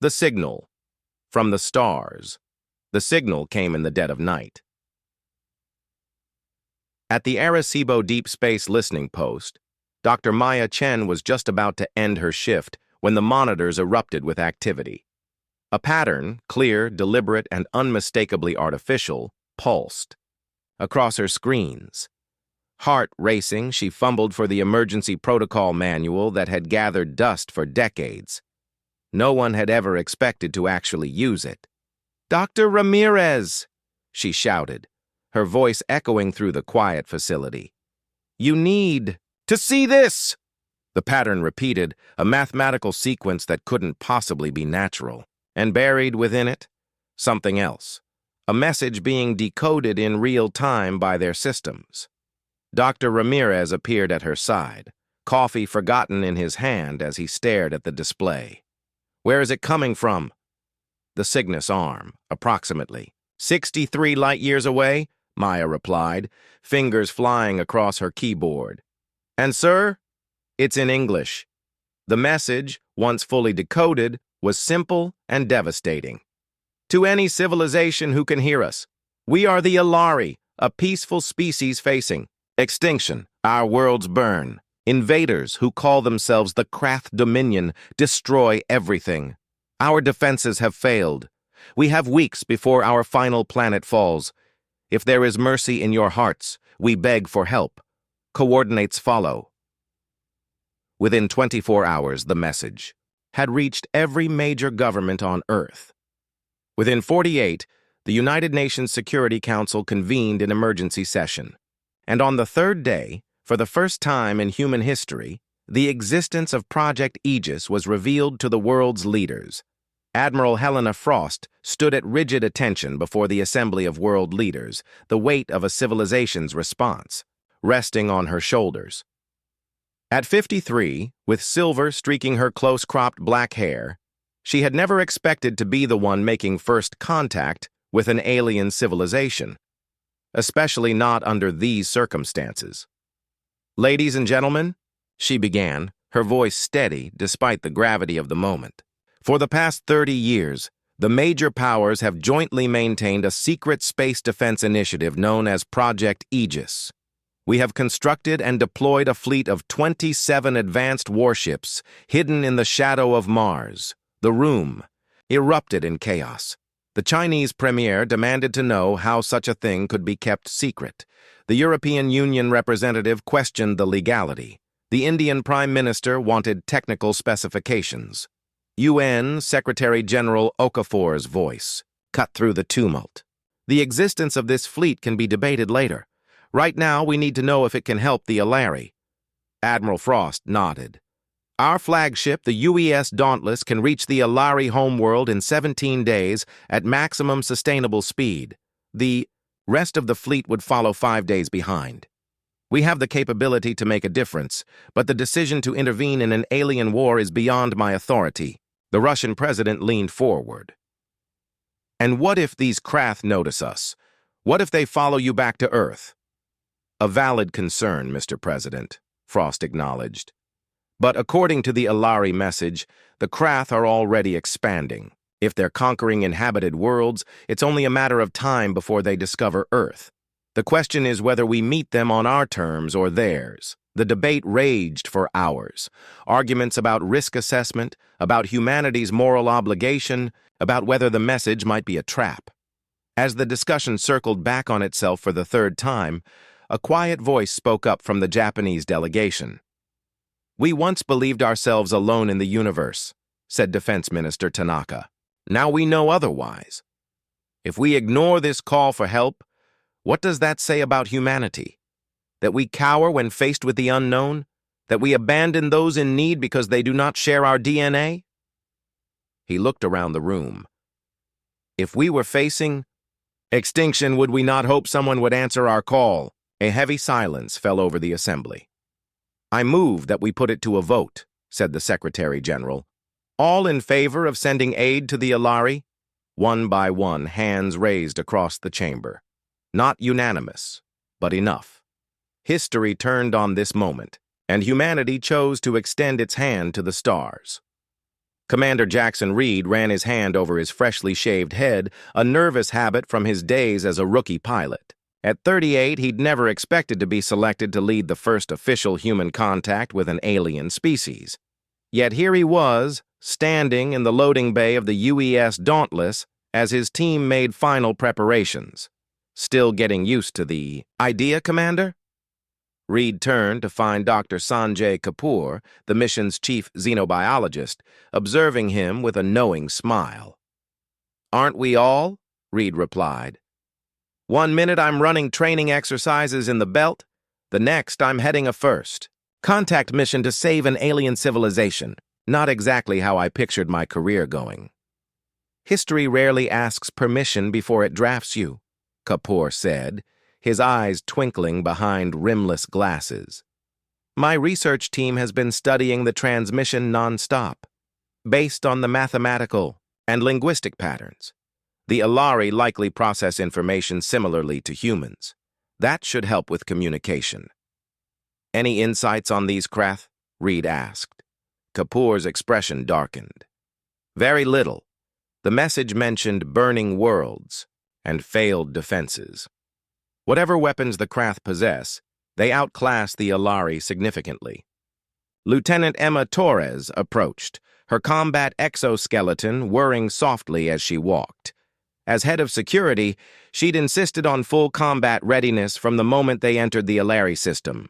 The signal. From the stars. The signal came in the dead of night. At the Arecibo Deep Space Listening Post, Dr. Maya Chen was just about to end her shift when the monitors erupted with activity. A pattern, clear, deliberate, and unmistakably artificial, pulsed across her screens. Heart racing, she fumbled for the emergency protocol manual that had gathered dust for decades. No one had ever expected to actually use it. "Dr. Ramirez!" she shouted, her voice echoing through the quiet facility. "You need to see this!" The pattern repeated, a mathematical sequence that couldn't possibly be natural. And buried within it, something else. A message being decoded in real time by their systems. Dr. Ramirez appeared at her side, coffee forgotten in his hand as he stared at the display. "Where is it coming from?" "The Cygnus arm, approximately. 63 light-years away," Maya replied, fingers flying across her keyboard. "And, sir, it's in English." The message, once fully decoded, was simple and devastating. "To any civilization who can hear us, we are the Ilari, a peaceful species facing extinction. Our worlds burn. Invaders who call themselves the Krath Dominion destroy everything. Our defenses have failed. We have weeks before our final planet falls. If there is mercy in your hearts, we beg for help. Coordinates follow." Within 24 hours, the message had reached every major government on Earth. Within 48, the United Nations Security Council convened an emergency session. And on the third day, for the first time in human history, the existence of Project Aegis was revealed to the world's leaders. Admiral Helena Frost stood at rigid attention before the assembly of world leaders, the weight of a civilization's response resting on her shoulders. At 53, with silver streaking her close-cropped black hair, she had never expected to be the one making first contact with an alien civilization, especially not under these circumstances. "Ladies and gentlemen," she began, her voice steady despite the gravity of the moment. "For the past 30 years, the major powers have jointly maintained a secret space defense initiative known as Project Aegis. We have constructed and deployed a fleet of 27 advanced warships hidden in the shadow of Mars. The room erupted in chaos. The Chinese premier demanded to know how such a thing could be kept secret. The European Union representative questioned the legality. The Indian Prime Minister wanted technical specifications. UN Secretary-General Okafor's voice cut through the tumult. "The existence of this fleet can be debated later. Right now, we need to know if it can help the Ilari." Admiral Frost nodded. "Our flagship, the UES Dauntless, can reach the Ilari homeworld in 17 days at maximum sustainable speed. The rest of the fleet would follow 5 days behind. We have the capability to make a difference, but the decision to intervene in an alien war is beyond my authority." The Russian president leaned forward. "And what if these Krath notice us? What if they follow you back to Earth?" "A valid concern, Mr. President," Frost acknowledged. "But according to the Ilari message, the Krath are already expanding. If they're conquering inhabited worlds, it's only a matter of time before they discover Earth. The question is whether we meet them on our terms or theirs." The debate raged for hours. Arguments about risk assessment, about humanity's moral obligation, about whether the message might be a trap. As the discussion circled back on itself for the third time, a quiet voice spoke up from the Japanese delegation. "We once believed ourselves alone in the universe," said Defense Minister Tanaka. "Now we know otherwise. If we ignore this call for help, what does that say about humanity? That we cower when faced with the unknown? That we abandon those in need because they do not share our DNA?" He looked around the room. "If we were facing extinction, would we not hope someone would answer our call?" A heavy silence fell over the assembly. "I move that we put it to a vote," said the Secretary-General. "All in favor of sending aid to the Ilari?" One by one, hands raised across the chamber. Not unanimous, but enough. History turned on this moment, and humanity chose to extend its hand to the stars. Commander Jackson Reed ran his hand over his freshly shaved head, a nervous habit from his days as a rookie pilot. At 38, he'd never expected to be selected to lead the first official human contact with an alien species. Yet here he was, standing in the loading bay of the UES Dauntless as his team made final preparations. Still getting used to the idea, Commander? Reed turned to find Dr. Sanjay Kapoor, the mission's chief xenobiologist, observing him with a knowing smile. "Aren't we all?" Reed replied. "1 minute I'm running training exercises in the belt, the next I'm heading a first contact mission to save an alien civilization. Not exactly how I pictured my career going." "History rarely asks permission before it drafts you," Kapoor said, his eyes twinkling behind rimless glasses. "My research team has been studying the transmission non-stop, based on the mathematical and linguistic patterns. The Ilari likely process information similarly to humans. That should help with communication." "Any insights on these Krath?" Reed asked. Kapoor's expression darkened. "Very little. The message mentioned burning worlds and failed defenses. Whatever weapons the Krath possess, they outclass the Ilari significantly." Lieutenant Emma Torres approached, her combat exoskeleton whirring softly as she walked. As head of security, she'd insisted on full combat readiness from the moment they entered the Ilari system.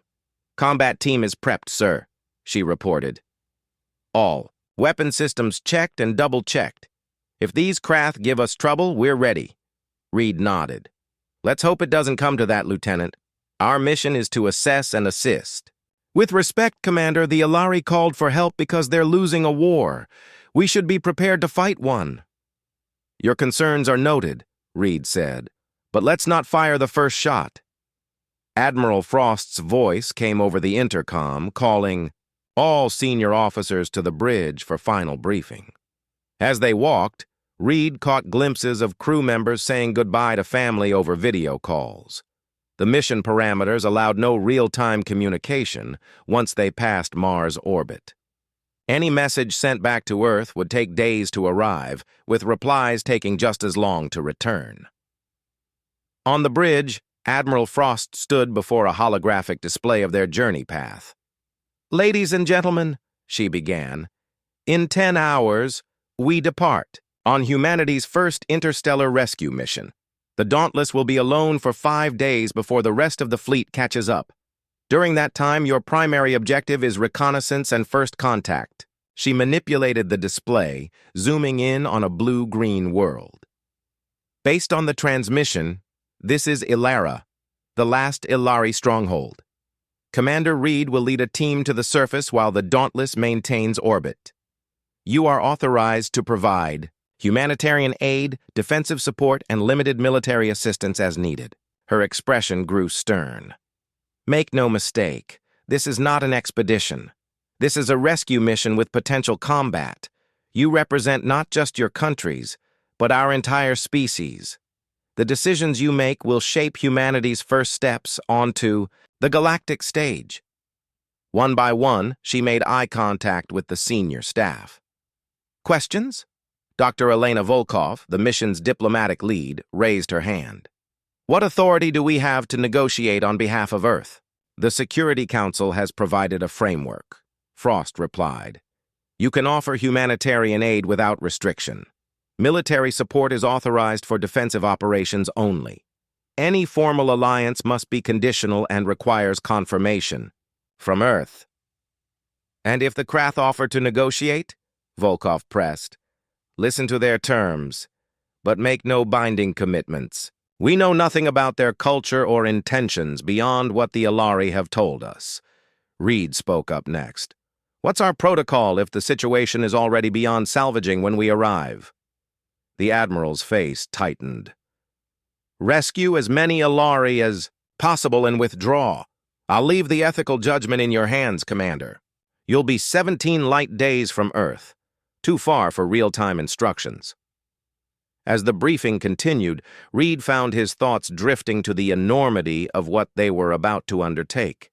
"Combat team is prepped, sir," she reported. "All weapon systems checked and double-checked. If these Krath give us trouble, we're ready." Reed nodded. "Let's hope it doesn't come to that, Lieutenant. Our mission is to assess and assist." "With respect, Commander, the Ilari called for help because they're losing a war. We should be prepared to fight one." "Your concerns are noted," Reed said, "but let's not fire the first shot." Admiral Frost's voice came over the intercom, calling all senior officers to the bridge for final briefing. As they walked, Reed caught glimpses of crew members saying goodbye to family over video calls. The mission parameters allowed no real-time communication once they passed Mars' orbit. Any message sent back to Earth would take days to arrive, with replies taking just as long to return. On the bridge, Admiral Frost stood before a holographic display of their journey path. "Ladies and gentlemen," she began, "in 10 hours, we depart on humanity's first interstellar rescue mission. The Dauntless will be alone for 5 days before the rest of the fleet catches up. During that time, your primary objective is reconnaissance and first contact." She manipulated the display, zooming in on a blue-green world. "Based on the transmission, this is Ilara, the last Ilari stronghold. Commander Reed will lead a team to the surface while the Dauntless maintains orbit. You are authorized to provide humanitarian aid, defensive support, and limited military assistance as needed." Her expression grew stern. "Make no mistake, this is not an expedition. This is a rescue mission with potential combat. You represent not just your countries, but our entire species. The decisions you make will shape humanity's first steps onto the galactic stage." One by one, she made eye contact with the senior staff. "Questions?" Dr. Elena Volkov, the mission's diplomatic lead, raised her hand. "What authority do we have to negotiate on behalf of Earth?" "The Security Council has provided a framework," Frost replied. "You can offer humanitarian aid without restriction. Military support is authorized for defensive operations only. Any formal alliance must be conditional and requires confirmation from Earth." "And if the Krath offer to negotiate?" Volkov pressed. "Listen to their terms, but make no binding commitments. We know nothing about their culture or intentions beyond what the Ilari have told us." Reed spoke up next. "What's our protocol if the situation is already beyond salvaging when we arrive?" The Admiral's face tightened. "Rescue as many Ilari as possible and withdraw. I'll leave the ethical judgment in your hands, Commander. You'll be 17 light days from Earth, too far for real-time instructions." As the briefing continued, Reed found his thoughts drifting to the enormity of what they were about to undertake.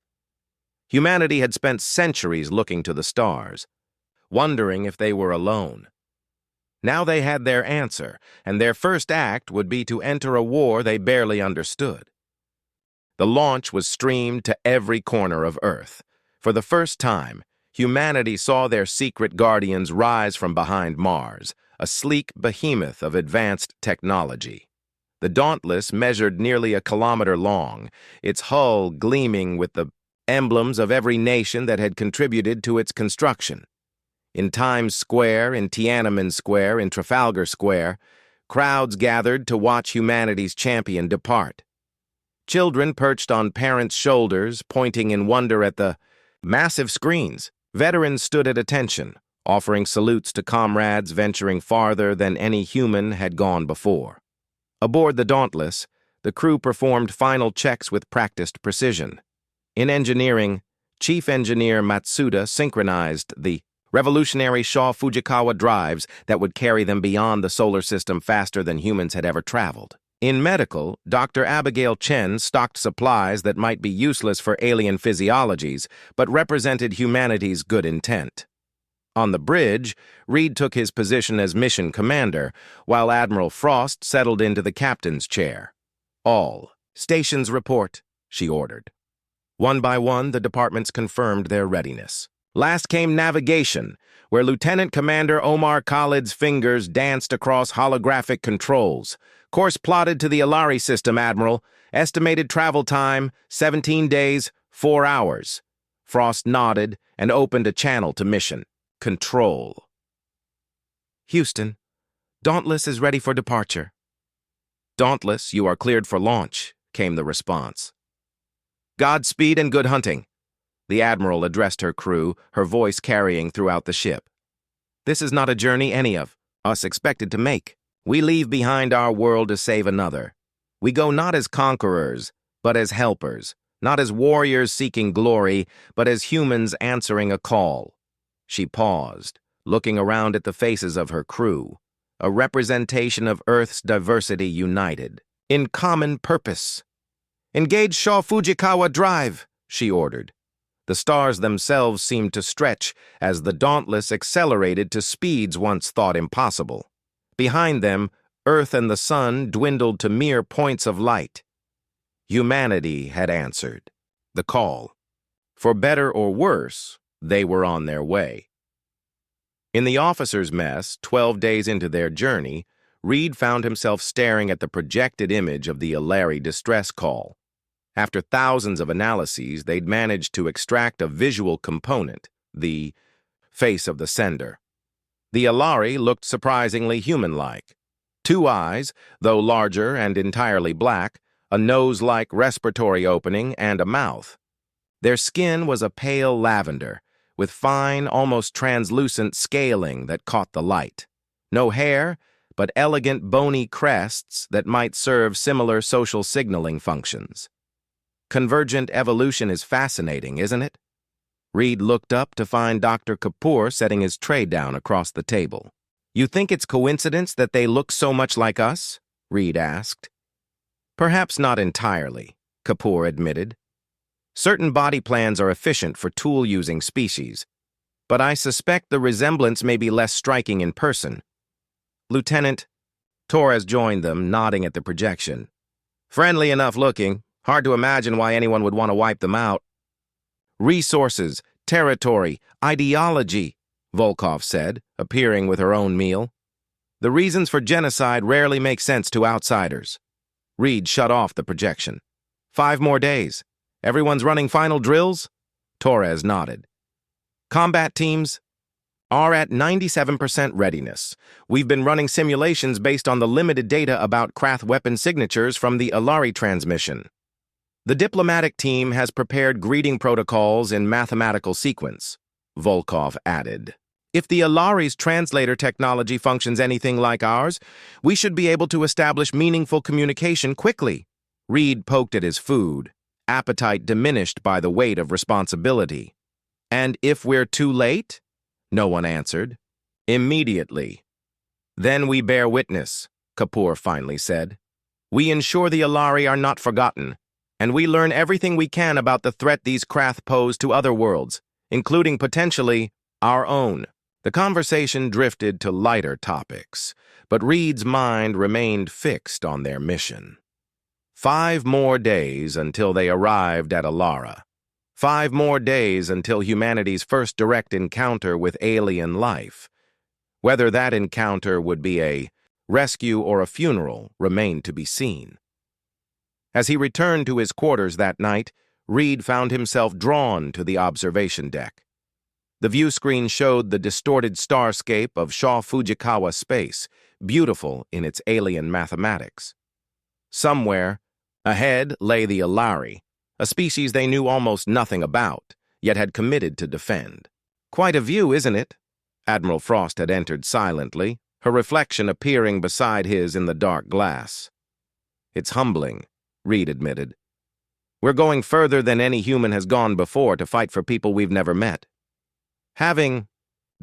Humanity had spent centuries looking to the stars. wondering if they were alone. Now they had their answer, and their first act would be to enter a war they barely understood. The launch was streamed to every corner of Earth. For the first time, humanity saw their secret guardians rise from behind Mars, a sleek behemoth of advanced technology. The Dauntless measured nearly a kilometer long, its hull gleaming with the emblems of every nation that had contributed to its construction. In Times Square, in Tiananmen Square, in Trafalgar Square, crowds gathered to watch humanity's champion depart. Children perched on parents' shoulders, pointing in wonder at the massive screens. Veterans stood at attention, offering salutes to comrades venturing farther than any human had gone before. Aboard the Dauntless, the crew performed final checks with practiced precision. In engineering, Chief Engineer Matsuda synchronized the revolutionary Shaw Fujikawa drives that would carry them beyond the solar system faster than humans had ever traveled. In medical, Dr. Abigail Chen stocked supplies that might be useless for alien physiologies, but represented humanity's good intent. On the bridge, Reed took his position as mission commander, while Admiral Frost settled into the captain's chair. "All stations report," she ordered. One by one, the departments confirmed their readiness. Last came navigation, where Lieutenant Commander Omar Khalid's fingers danced across holographic controls. "Course plotted to the Alari system, Admiral. Estimated travel time, 17 days, 4 hours. Frost nodded and opened a channel to mission. Control. "Houston, Dauntless is ready for departure." "Dauntless, you are cleared for launch," came the response. "Godspeed and good hunting." The Admiral addressed her crew, her voice carrying throughout the ship. "This is not a journey any of us expected to make. We leave behind our world to save another. We go not as conquerors, but as helpers, not as warriors seeking glory, but as humans answering a call." She paused, looking around at the faces of her crew, a representation of Earth's diversity united, in common purpose. "Engage Shaw Fujikawa Drive," she ordered. The stars themselves seemed to stretch as the Dauntless accelerated to speeds once thought impossible. Behind them, Earth and the Sun dwindled to mere points of light. Humanity had answered the call. For better or worse, they were on their way. In the officers' mess, 12 days into their journey, Reed found himself staring at the projected image of the Alari distress call. After thousands of analyses, they'd managed to extract a visual component, the face of the sender. The Alari looked surprisingly human-like. 2 eyes, though larger and entirely black, a nose-like respiratory opening, and a mouth. Their skin was a pale lavender, with fine, almost translucent scaling that caught the light. No hair, but elegant bony crests that might serve similar social signaling functions. Convergent evolution is fascinating, isn't it? Reed looked up to find Dr. Kapoor setting his tray down across the table. "You think it's coincidence that they look so much like us?" Reed asked. "Perhaps not entirely," Kapoor admitted. "Certain body plans are efficient for tool-using species, but I suspect the resemblance may be less striking in person." Lieutenant Torres joined them, nodding at the projection. "Friendly enough looking. Hard to imagine why anyone would want to wipe them out." "Resources, territory, ideology," Volkov said, appearing with her own meal. "The reasons for genocide rarely make sense to outsiders." Reed shut off the projection. 5 more days. Everyone's running final drills?" Torres nodded. "Combat teams are at 97% readiness. We've been running simulations based on the limited data about Krath weapon signatures from the Alari transmission. The diplomatic team has prepared greeting protocols in mathematical sequence," Volkov added. "If the Alari's translator technology functions anything like ours, we should be able to establish meaningful communication quickly." Reed poked at his food, appetite diminished by the weight of responsibility. "And if we're too late?" No one answered. "Immediately." "Then we bear witness," Kapoor finally said. "We ensure the Alari are not forgotten, and we learn everything we can about the threat these Krath pose to other worlds, including potentially our own." The conversation drifted to lighter topics, but Reed's mind remained fixed on their mission. 5 more days until they arrived at Alara. 5 more days until humanity's first direct encounter with alien life. Whether that encounter would be a rescue or a funeral remained to be seen. As he returned to his quarters that night, Reed found himself drawn to the observation deck. The view screen showed the distorted starscape of Shaw Fujikawa space, beautiful in its alien mathematics. Somewhere, ahead lay the Alari, a species they knew almost nothing about, yet had committed to defend. "Quite a view, isn't it?" Admiral Frost had entered silently, her reflection appearing beside his in the dark glass. "It's humbling," Reed admitted. "We're going further than any human has gone before to fight for people we've never met." "Having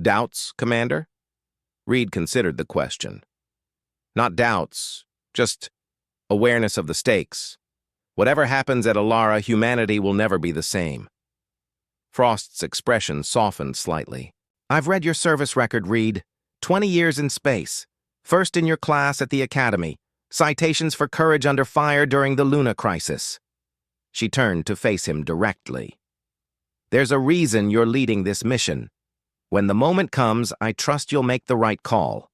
doubts, Commander?" Reed considered the question. "Not doubts, just awareness of the stakes. Whatever happens at Alara, humanity will never be the same." Frost's expression softened slightly. "I've read your service record, Reed. 20 years in space. First in your class at the Academy. Citations for courage under fire during the Luna crisis." She turned to face him directly. "There's a reason you're leading this mission. When the moment comes, I trust you'll make the right call."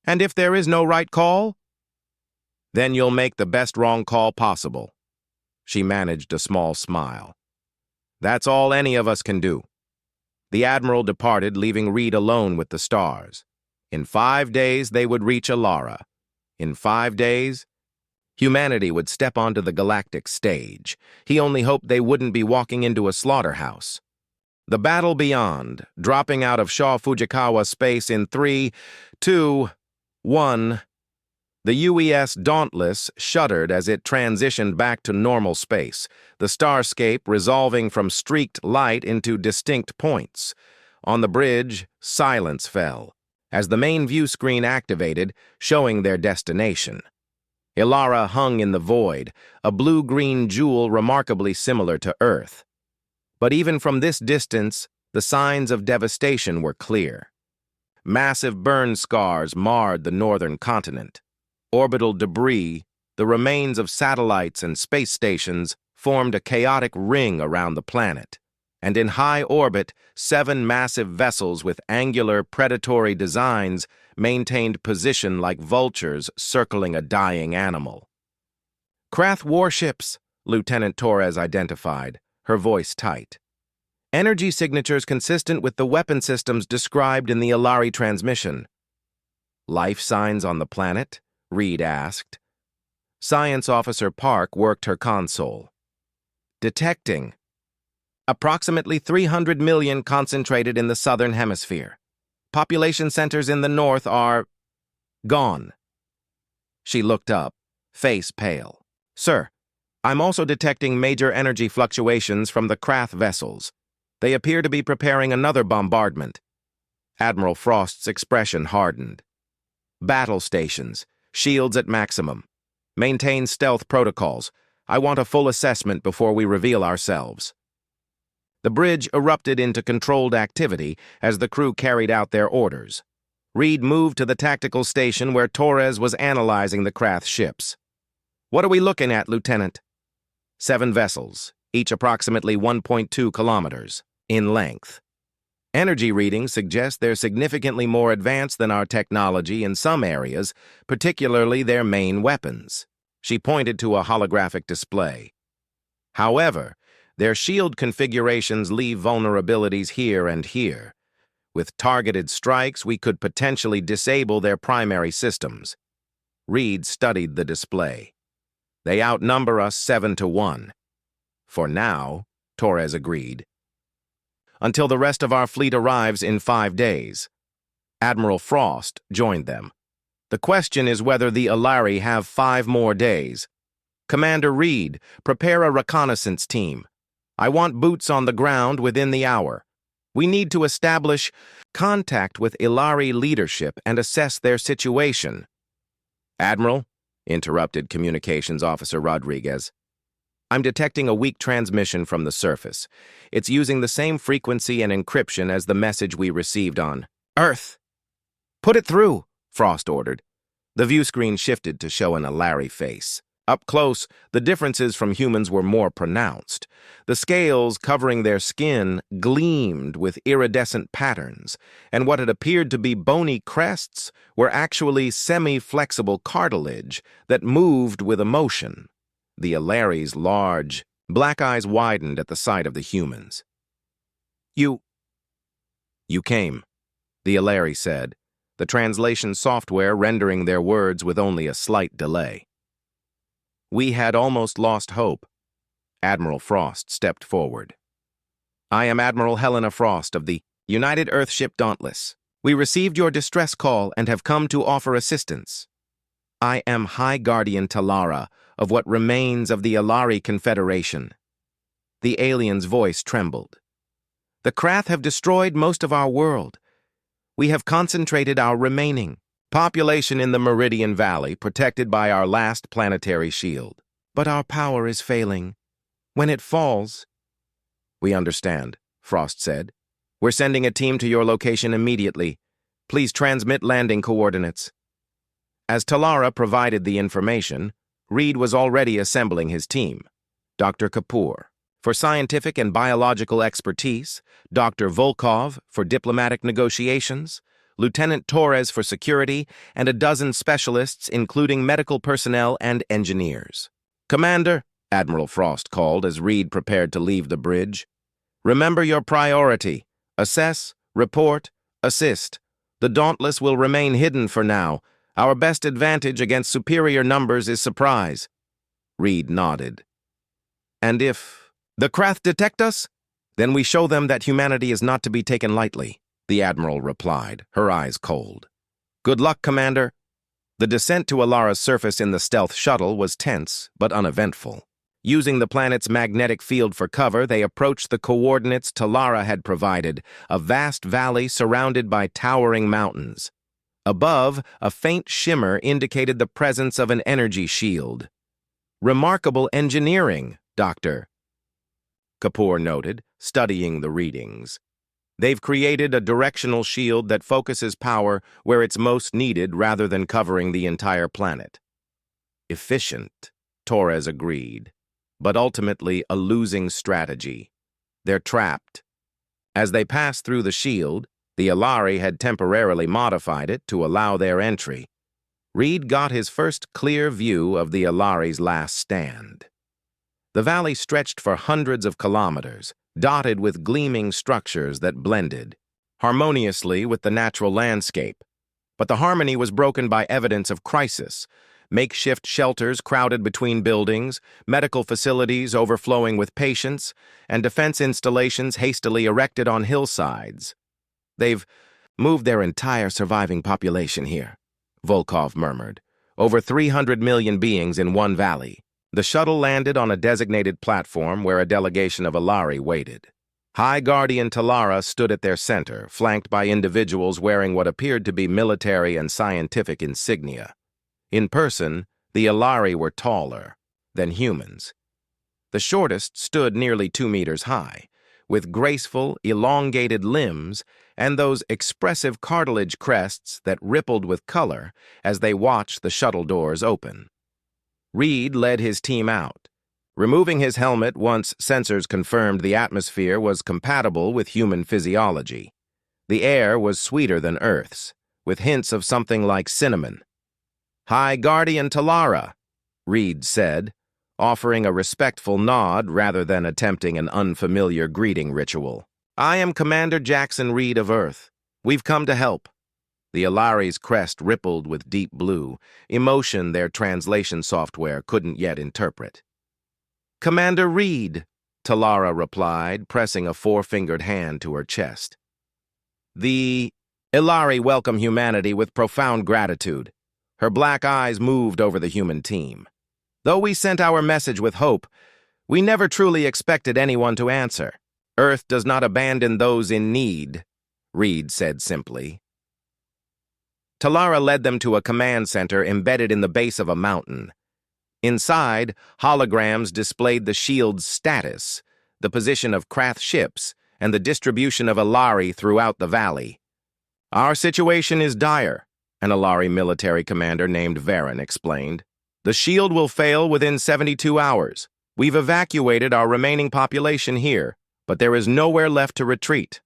"And if there is no right call?" "Then you'll make the best wrong call possible." She managed a small smile. "That's all any of us can do." The Admiral departed, leaving Reed alone with the stars. In 5 days, they would reach Alara. In 5 days, humanity would step onto the galactic stage. He only hoped they wouldn't be walking into a slaughterhouse. The battle beyond, dropping out of Shaw Fujikawa space in 3, 2, 1. The UES Dauntless shuddered as it transitioned back to normal space, the starscape resolving from streaked light into distinct points. On the bridge, silence fell, as the main view screen activated, showing their destination. Alara hung in the void, a blue-green jewel remarkably similar to Earth. But even from this distance, the signs of devastation were clear. Massive burn scars marred the northern continent. Orbital debris, the remains of satellites and space stations, formed a chaotic ring around the planet. And in high orbit, 7 massive vessels with angular, predatory designs maintained position like vultures circling a dying animal. "Krath warships," Lieutenant Torres identified, her voice tight. "Energy signatures consistent with the weapon systems described in the Alari transmission." "Life signs on the planet?" Reed asked. Science Officer Park worked her console. "Detecting. Approximately 300 million concentrated in the southern hemisphere. Population centers in the north are gone." She looked up, face pale. "Sir, I'm also detecting major energy fluctuations from the Krath vessels. They appear to be preparing another bombardment." Admiral Frost's expression hardened. "Battle stations. Shields at maximum. Maintain stealth protocols. I want a full assessment before we reveal ourselves." The bridge erupted into controlled activity as the crew carried out their orders. Reed moved to the tactical station where Torres was analyzing the Krath ships. "What are we looking at, Lieutenant?" 7 vessels, each approximately 1.2 kilometers in length. Energy readings suggest they're significantly more advanced than our technology in some areas, particularly their main weapons. She pointed to a holographic display. However, their shield configurations leave vulnerabilities here and here. With targeted strikes, we could potentially disable their primary systems. Reed studied the display. "They outnumber us 7-1. "For now," Torres agreed. "Until the rest of our fleet arrives in 5 days. Admiral Frost joined them. "The question is whether the Alari have 5 more days. Commander Reed, prepare a reconnaissance team. I want boots on the ground within the hour. We need to establish contact with Alari leadership and assess their situation." "Admiral," interrupted Communications Officer Rodriguez, I'm detecting a weak transmission from the surface. It's using the same frequency and encryption as the message we received on Earth. Put it through, Frost ordered. The view screen shifted to show an Alari face. Up close, the differences from humans were more pronounced. The scales covering their skin gleamed with iridescent patterns, and what had appeared to be bony crests were actually semi-flexible cartilage that moved with emotion. The Alari's large, black eyes widened at the sight of the humans. You came, the Alari said, the translation software rendering their words with only a slight delay. We had almost lost hope. Admiral Frost stepped forward. I am Admiral Helena Frost of the United Earthship Dauntless. We received your distress call and have come to offer assistance. I am High Guardian Talara of what remains of the Alari Confederation. The alien's voice trembled. The Krath have destroyed most of our world. We have concentrated our remaining population in the Meridian Valley, protected by our last planetary shield. But our power is failing. When it falls... We understand, Frost said. We're sending a team to your location immediately. Please transmit landing coordinates. As Talara provided the information, Reed was already assembling his team. Dr. Kapoor, for scientific and biological expertise, Dr. Volkov for diplomatic negotiations, Lieutenant Torres for security, and a dozen specialists, including medical personnel and engineers. Commander, Admiral Frost called as Reed prepared to leave the bridge. Remember your priority. Assess, report, assist. The Dauntless will remain hidden for now. Our best advantage against superior numbers is surprise. Reed nodded. And if the Krath detect us, then we show them that humanity is not to be taken lightly, the Admiral replied, her eyes cold. Good luck, Commander. The descent to Alara's surface in the stealth shuttle was tense but uneventful. Using the planet's magnetic field for cover, they approached the coordinates Talara had provided, a vast valley surrounded by towering mountains. Above, a faint shimmer indicated the presence of an energy shield. Remarkable engineering, Doctor, Kapoor noted, studying the readings. They've created a directional shield that focuses power where it's most needed rather than covering the entire planet. Efficient, Torres agreed, but ultimately a losing strategy. They're trapped. As they passed through the shield, the Alari had temporarily modified it to allow their entry. Reed got his first clear view of the Alari's last stand. The valley stretched for hundreds of kilometers, dotted with gleaming structures that blended harmoniously with the natural landscape. But the harmony was broken by evidence of crisis. Makeshift shelters crowded between buildings, medical facilities overflowing with patients, and defense installations hastily erected on hillsides. They've moved their entire surviving population here, Volkov murmured. Over 300 million beings in one valley. The shuttle landed on a designated platform where a delegation of Alari waited. High Guardian Talara stood at their center, flanked by individuals wearing what appeared to be military and scientific insignia. In person, the Alari were taller than humans. The shortest stood nearly 2 meters high, with graceful, elongated limbs and those expressive cartilage crests that rippled with color as they watched the shuttle doors open. Reed led his team out, removing his helmet once sensors confirmed the atmosphere was compatible with human physiology. The air was sweeter than Earth's, with hints of something like cinnamon. High Guardian Talara, Reed said, offering a respectful nod rather than attempting an unfamiliar greeting ritual. I am Commander Jackson Reed of Earth. We've come to help. The Alari's crest rippled with deep blue, emotion their translation software couldn't yet interpret. Commander Reed, Talara replied, pressing a four-fingered hand to her chest. The Alari welcome humanity with profound gratitude. Her black eyes moved over the human team. Though we sent our message with hope, we never truly expected anyone to answer. Earth does not abandon those in need, Reed said simply. Talara led them to a command center embedded in the base of a mountain. Inside, holograms displayed the shield's status, the position of Krath ships, and the distribution of Ilari throughout the valley. "Our situation is dire," an Ilari military commander named Varen explained. "The shield will fail within 72 hours. We've evacuated our remaining population here, but there is nowhere left to retreat."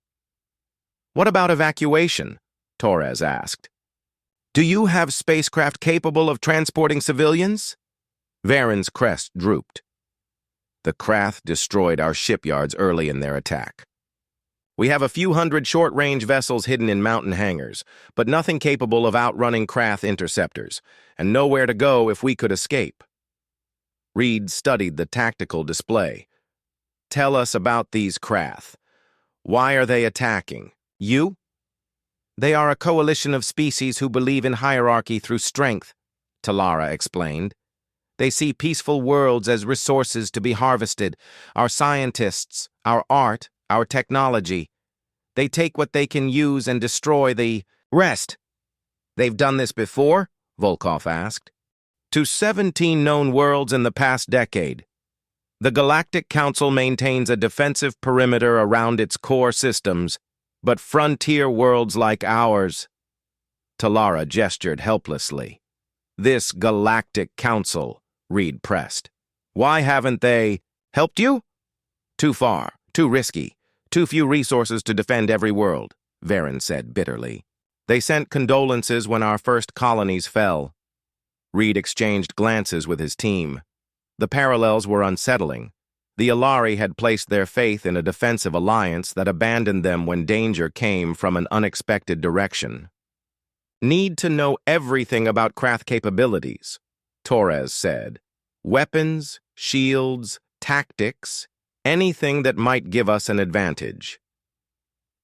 "What about evacuation?" Torres asked. "Do you have spacecraft capable of transporting civilians?" Varen's crest drooped. "The Krath destroyed our shipyards early in their attack. We have a few hundred short-range vessels hidden in mountain hangars, but nothing capable of outrunning Krath interceptors, and nowhere to go if we could escape." Reed studied the tactical display. "Tell us about these Krath. Why are they attacking? You?" "They are a coalition of species who believe in hierarchy through strength," Talara explained. "They see peaceful worlds as resources to be harvested, our scientists, our art, our technology. They take what they can use and destroy the rest." "They've done this before?" Volkov asked. "To 17 known worlds in the past decade. The Galactic Council maintains a defensive perimeter around its core systems, but frontier worlds like ours—" Talara gestured helplessly. "This Galactic Council," Reed pressed. "Why haven't they helped you?" "Too far, too risky. Too few resources to defend every world," Varen said bitterly. "They sent condolences when our first colonies fell." Reed exchanged glances with his team. The parallels were unsettling. The Ilari had placed their faith in a defensive alliance that abandoned them when danger came from an unexpected direction. "Need to know everything about Krath capabilities," Torres said. "Weapons, shields, tactics, anything that might give us an advantage."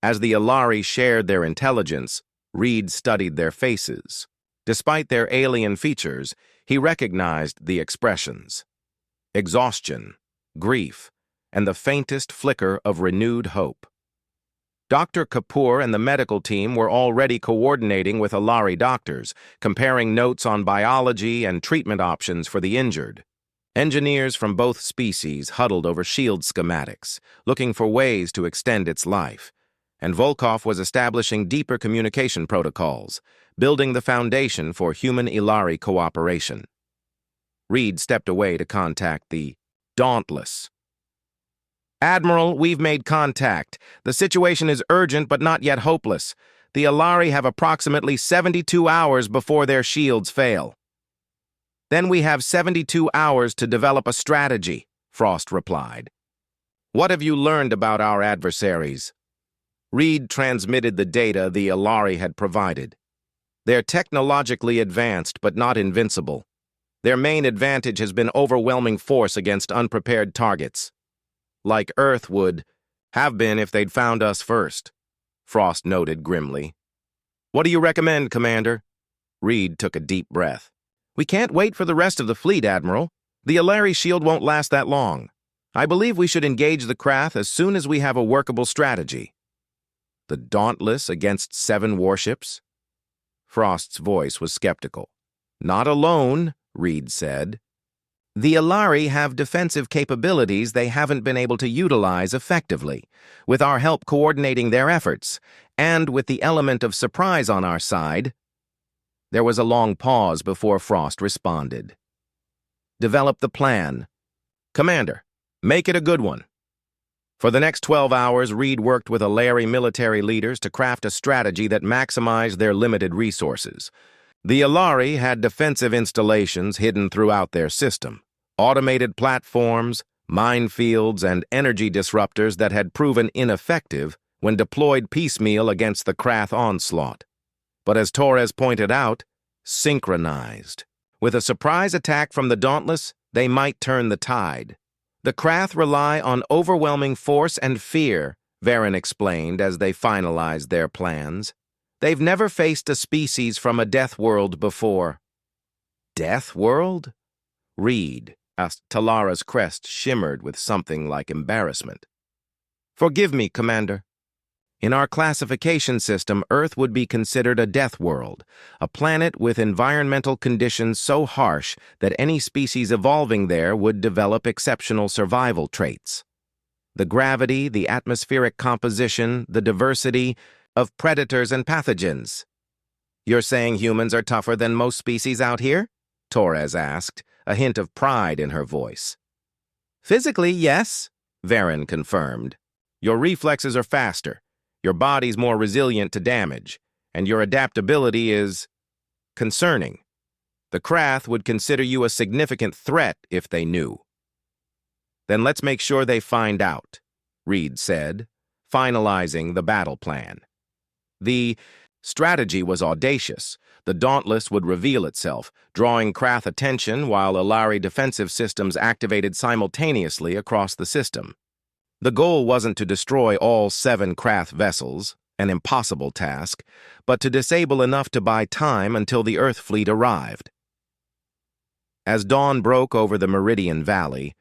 As the Ilari shared their intelligence, Reed studied their faces. Despite their alien features, he recognized the expressions: exhaustion, grief, and the faintest flicker of renewed hope. Dr. Kapoor and the medical team were already coordinating with Ilari doctors, comparing notes on biology and treatment options for the injured. Engineers from both species huddled over shield schematics, looking for ways to extend its life, and Volkov was establishing deeper communication protocols, building the foundation for human-Ilari cooperation. Reed stepped away to contact the Dauntless. "Admiral, we've made contact. The situation is urgent but not yet hopeless. The Ilari have approximately 72 hours before their shields fail." "Then we have 72 hours to develop a strategy," Frost replied. "What have you learned about our adversaries?" Reed transmitted the data the Ilari had provided. "They're technologically advanced but not invincible. Their main advantage has been overwhelming force against unprepared targets. Like Earth would have been if they'd found us first," Frost noted grimly. "What do you recommend, Commander?" Reed took a deep breath. "We can't wait for the rest of the fleet, Admiral. The Ilari shield won't last that long. I believe we should engage the Krath as soon as we have a workable strategy." "The Dauntless against 7 warships?" Frost's voice was skeptical. "Not alone," Reed said. "The Ilari have defensive capabilities they haven't been able to utilize effectively. With our help coordinating their efforts, and with the element of surprise on our side—" There was a long pause before Frost responded. "Develop the plan. Commander, make it a good one." For the next 12 hours, Reed worked with Ilari military leaders to craft a strategy that maximized their limited resources. The Ilari had defensive installations hidden throughout their system, automated platforms, minefields, and energy disruptors that had proven ineffective when deployed piecemeal against the Krath onslaught. But as Torres pointed out, synchronized. With a surprise attack from the Dauntless, they might turn the tide. "The Krath rely on overwhelming force and fear," Varen explained as they finalized their plans. "They've never faced a species from a Deathworld before." "Deathworld?" Reed asked. Talara's crest shimmered with something like embarrassment. "Forgive me, Commander." In our classification system, Earth would be considered a death world, a planet with environmental conditions so harsh that any species evolving there would develop exceptional survival traits. The gravity, the atmospheric composition, the diversity of predators and pathogens. You're saying humans are tougher than most species out here? Torres asked, a hint of pride in her voice. Physically, yes, Varen confirmed. Your reflexes are faster, your body's more resilient to damage, and your adaptability is concerning. The Krath would consider you a significant threat if they knew. Then let's make sure they find out, Reed said, finalizing the battle plan. The strategy was audacious. The Dauntless would reveal itself, drawing Krath attention while Ilari defensive systems activated simultaneously across the system. The goal wasn't to destroy all 7 Krath vessels, an impossible task, but to disable enough to buy time until the Earth fleet arrived. As dawn broke over the Meridian Valley,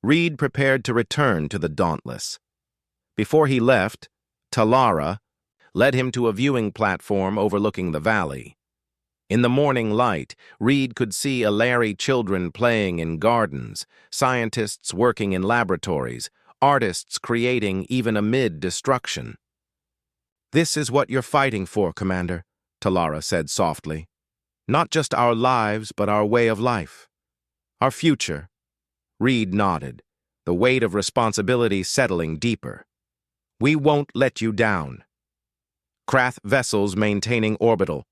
Reed prepared to return to the Dauntless. Before he left, Talara led him to a viewing platform overlooking the valley. In the morning light, Reed could see Ilari children playing in gardens, scientists working in laboratories, artists creating even amid destruction. "This is what you're fighting for, Commander," Talara said softly. "Not just our lives, but our way of life. Our future." Reed nodded, the weight of responsibility settling deeper. "We won't let you down." Krath vessels maintaining orbital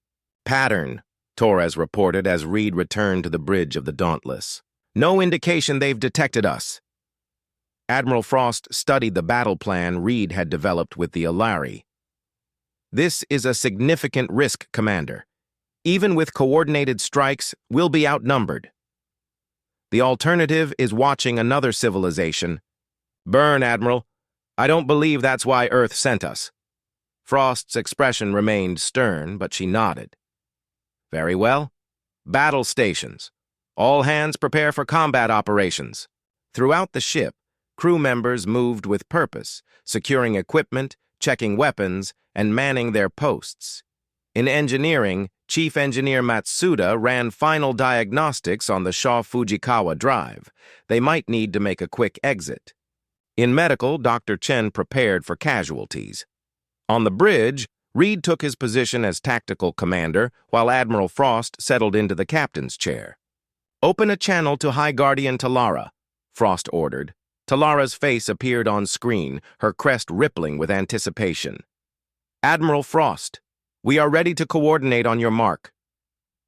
pattern, Torres reported as Reed returned to the bridge of the Dauntless. "No indication they've detected us." Admiral Frost studied the battle plan Reed had developed with the Ilari. "This is a significant risk, Commander. Even with coordinated strikes, we'll be outnumbered. The alternative is watching another civilization. Burn, Admiral. I don't believe that's why Earth sent us." Frost's expression remained stern, but she nodded. "Very well. Battle stations. All hands prepare for combat operations." Throughout the ship, crew members moved with purpose, securing equipment, checking weapons, and manning their posts. In engineering, Chief Engineer Matsuda ran final diagnostics on the Shaw Fujikawa Drive. They might need to make a quick exit. In medical, Dr. Chen prepared for casualties. On the bridge, Reed took his position as tactical commander, while Admiral Frost settled into the captain's chair. "Open a channel to High Guardian Talara," Frost ordered. Talara's face appeared on screen, her crest rippling with anticipation. "Admiral Frost, we are ready to coordinate on your mark."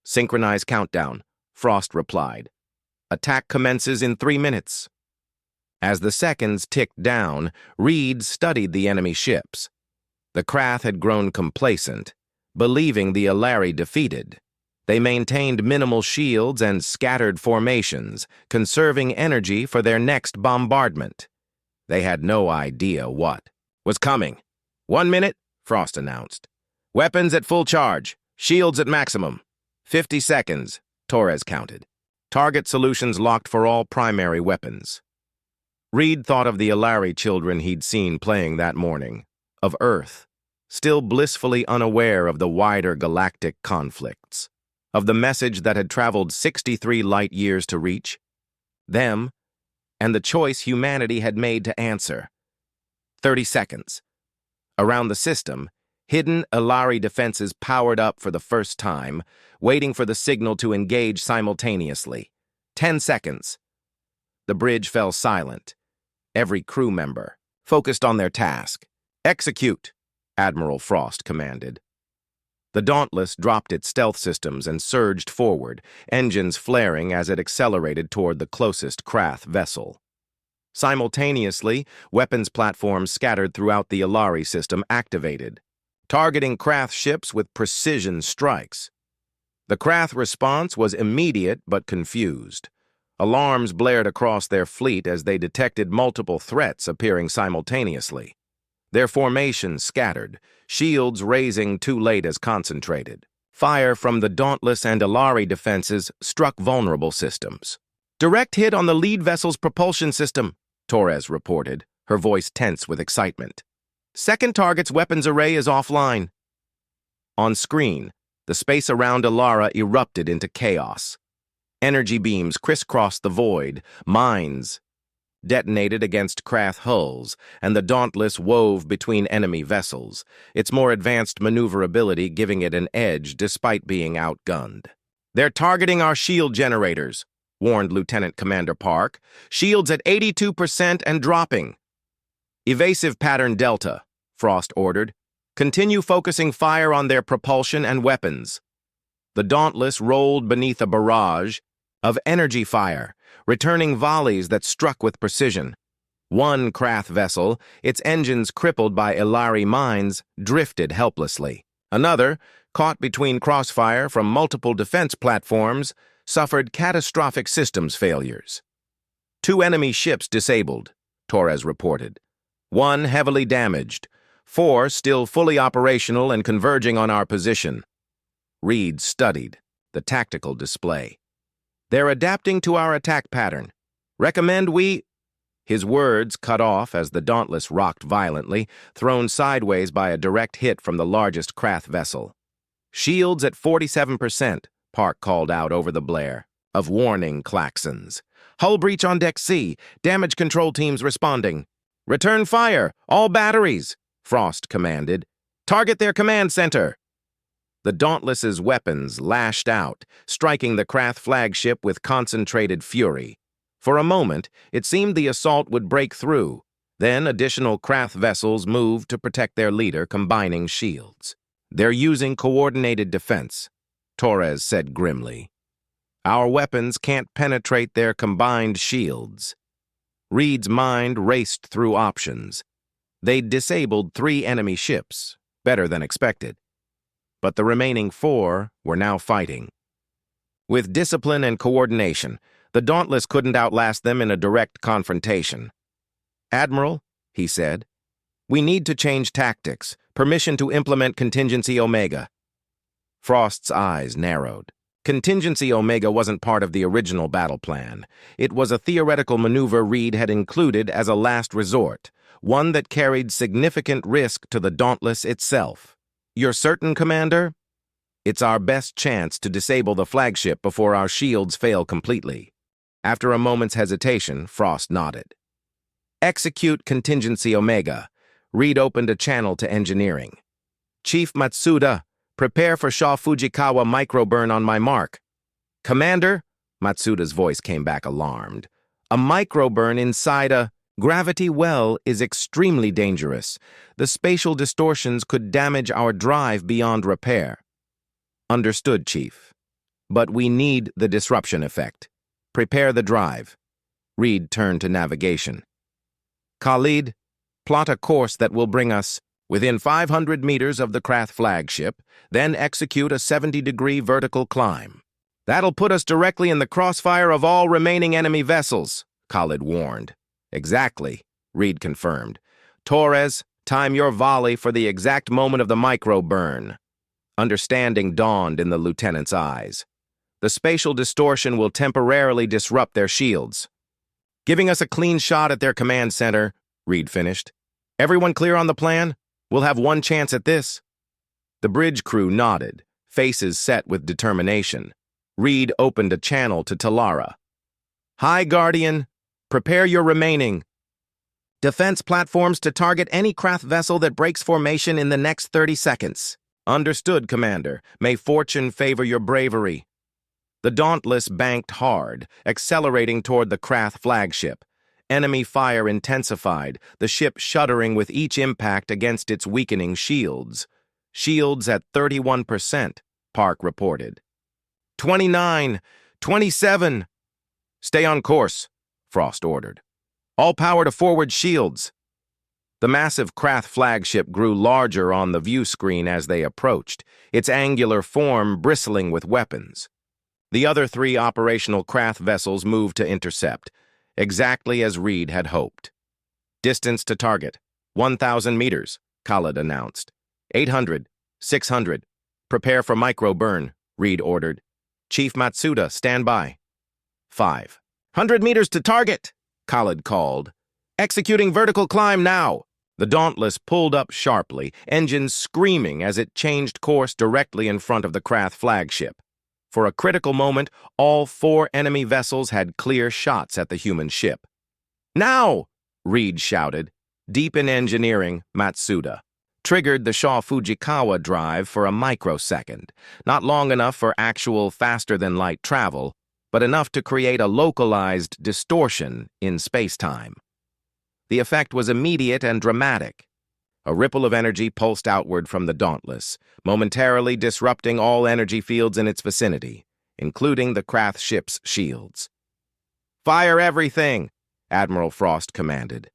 "Synchronize countdown," Frost replied. "Attack commences in 3 minutes." As the seconds ticked down, Reed studied the enemy ships. The Krath had grown complacent, believing the Ilari defeated. They maintained minimal shields and scattered formations, conserving energy for their next bombardment. They had no idea what was coming. 1 minute, Frost announced. "Weapons at full charge, shields at maximum." 50 seconds, Torres counted. Target solutions locked for all primary weapons. Reed thought of the Ilari children he'd seen playing that morning, of Earth, still blissfully unaware of the wider galactic conflicts, of the message that had traveled 63 light years to reach them, and the choice humanity had made to answer. 30 seconds. Around the system, hidden Ilari defenses powered up for the first time, waiting for the signal to engage simultaneously. 10 seconds. The bridge fell silent. Every crew member focused on their task. "Execute," Admiral Frost commanded. The Dauntless dropped its stealth systems and surged forward, engines flaring as it accelerated toward the closest Krath vessel. Simultaneously, weapons platforms scattered throughout the Ilari system activated, targeting Krath ships with precision strikes. The Krath response was immediate but confused. Alarms blared across their fleet as they detected multiple threats appearing simultaneously. Their formations scattered, shields raising too late as concentrated. Fire from the Dauntless and Ilari defenses struck vulnerable systems. "Direct hit on the lead vessel's propulsion system," Torres reported, her voice tense with excitement. Second target's weapons array is offline. On screen, the space around Alara erupted into chaos. Energy beams crisscrossed the void, mines detonated against Krath hulls, and the Dauntless wove between enemy vessels, its more advanced maneuverability giving it an edge despite being outgunned. "They're targeting our shield generators," warned Lieutenant Commander Park. "Shields at 82% and dropping." "Evasive pattern Delta," Frost ordered. "Continue focusing fire on their propulsion and weapons." The Dauntless rolled beneath a barrage of energy fire, returning volleys that struck with precision. One Krath vessel, its engines crippled by Ilari mines, drifted helplessly. Another, caught between crossfire from multiple defense platforms, suffered catastrophic systems failures. "Two enemy ships disabled," Torres reported. "One heavily damaged. 4 still fully operational and converging on our position." Reed studied the tactical display. "They're adapting to our attack pattern. Recommend we—" His words cut off as the Dauntless rocked violently, thrown sideways by a direct hit from the largest Krath vessel. "Shields at 47%, Park called out over the blare of warning klaxons. "Hull breach on Deck C. Damage control teams responding." "Return fire! All batteries!" Frost commanded. "Target their command center!" The Dauntless's weapons lashed out, striking the Krath flagship with concentrated fury. For a moment, it seemed the assault would break through. Then additional Krath vessels moved to protect their leader, combining shields. "They're using coordinated defense," Torres said grimly. "Our weapons can't penetrate their combined shields." Reed's mind raced through options. They'd disabled 3 enemy ships, better than expected. But the remaining 4 were now fighting. With discipline and coordination, the Dauntless couldn't outlast them in a direct confrontation. "Admiral," he said, "we need to change tactics. Permission to implement Contingency Omega." Frost's eyes narrowed. Contingency Omega wasn't part of the original battle plan. It was a theoretical maneuver Reed had included as a last resort, one that carried significant risk to the Dauntless itself. "You're certain, Commander?" "It's our best chance to disable the flagship before our shields fail completely." After a moment's hesitation, Frost nodded. "Execute Contingency Omega." Reed opened a channel to engineering. "Chief Matsuda, prepare for Shaw Fujikawa microburn on my mark." "Commander," Matsuda's voice came back alarmed. "A microburn inside a gravity well is extremely dangerous. The spatial distortions could damage our drive beyond repair." "Understood, Chief. But we need the disruption effect. Prepare the drive." Reed turned to navigation. "Khalid, plot a course that will bring us within 500 meters of the Krath flagship, then execute a 70-degree vertical climb." "That'll put us directly in the crossfire of all remaining enemy vessels," Khalid warned. "Exactly," Reed confirmed. "Torres, time your volley for the exact moment of the micro-burn." Understanding dawned in the lieutenant's eyes. "The spatial distortion will temporarily disrupt their shields." "Giving us a clean shot at their command center," Reed finished. "Everyone clear on the plan? We'll have one chance at this." The bridge crew nodded, faces set with determination. Reed opened a channel to Talara. "Hi, Guardian. Prepare your remaining defense platforms to target any Krath vessel that breaks formation in the next 30 seconds. "Understood, Commander. May fortune favor your bravery." The Dauntless banked hard, accelerating toward the Krath flagship. Enemy fire intensified, the ship shuddering with each impact against its weakening shields. "Shields at 31%, Park reported. 29, 27. "Stay on course," Frost ordered. "All power to forward shields." The massive Krath flagship grew larger on the view screen as they approached, its angular form bristling with weapons. The other 3 operational Krath vessels moved to intercept, exactly as Reed had hoped. "Distance to target, 1,000 meters, Khalid announced. 800, 600. "Prepare for micro-burn," Reed ordered. "Chief Matsuda, stand by." 500 meters to target, Khalid called. "Executing vertical climb now." The Dauntless pulled up sharply, engines screaming as it changed course directly in front of the Krath flagship. For a critical moment, all 4 enemy vessels had clear shots at the human ship. "Now!" Reed shouted. Deep in engineering, Matsuda triggered the Shaw Fujikawa drive for a microsecond, not long enough for actual faster-than-light travel, but enough to create a localized distortion in space-time. The effect was immediate and dramatic. A ripple of energy pulsed outward from the Dauntless, momentarily disrupting all energy fields in its vicinity, including the Krath ship's shields. "Fire everything!" Admiral Frost commanded.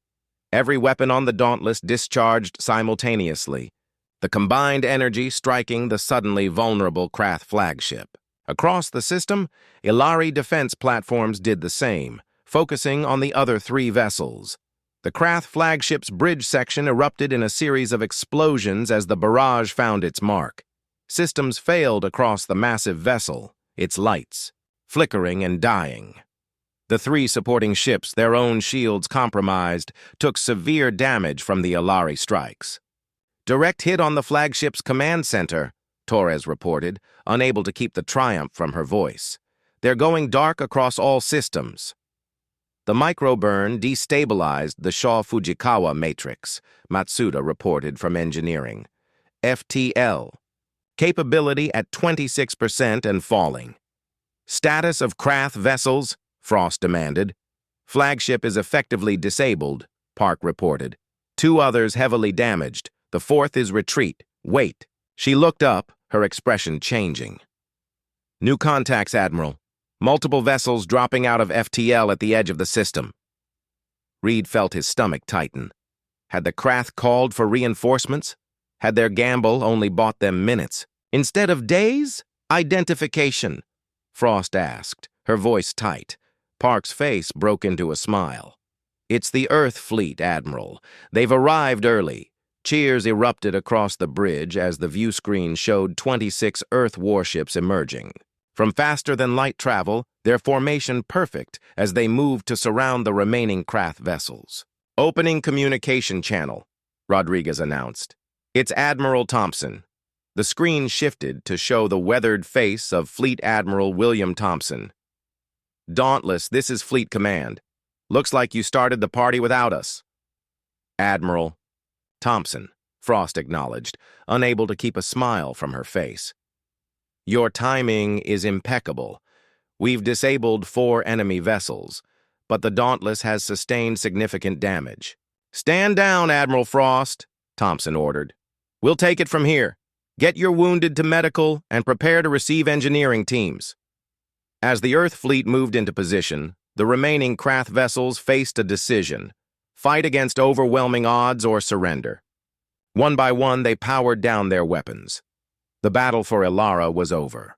Every weapon on the Dauntless discharged simultaneously, the combined energy striking the suddenly vulnerable Krath flagship. Across the system, Ilari defense platforms did the same, focusing on the other 3 vessels. The Krath flagship's bridge section erupted in a series of explosions as the barrage found its mark. Systems failed across the massive vessel, its lights flickering and dying. The 3 supporting ships, their own shields compromised, took severe damage from the Ilari strikes. "Direct hit on the flagship's command center," Torres reported, unable to keep the triumph from her voice. "They're going dark across all systems." The microburn destabilized the Shaw Fujikawa matrix, Matsuda reported from engineering. FTL. Capability at 26% and falling. "Status of Krath vessels?" Frost demanded. "Flagship is effectively disabled," Park reported. 2 others heavily damaged. The 4th is retreat. Wait. She looked up, her expression changing. "New contacts, Admiral. Multiple vessels dropping out of FTL at the edge of the system." Reed felt his stomach tighten. Had the Krath called for reinforcements? Had their gamble only bought them minutes? Instead of days? "Identification?" Frost asked, her voice tight. Park's face broke into a smile. "It's the Earth Fleet, Admiral. They've arrived early." Cheers erupted across the bridge as the view screen showed 26 Earth warships emerging. From faster-than-light travel, their formation perfect as they moved to surround the remaining Krath vessels. "Opening communication channel," Rodriguez announced. "It's Admiral Thompson." The screen shifted to show the weathered face of Fleet Admiral William Thompson. "Dauntless, this is Fleet Command. Looks like you started the party without us." "Admiral Thompson," Frost acknowledged, unable to keep a smile from her face. "Your timing is impeccable. We've disabled 4 enemy vessels, but the Dauntless has sustained significant damage." "Stand down, Admiral Frost," Thompson ordered. "We'll take it from here. Get your wounded to medical and prepare to receive engineering teams." As the Earth fleet moved into position, the remaining Krath vessels faced a decision: fight against overwhelming odds or surrender. One by one, they powered down their weapons. The battle for Ilara was over.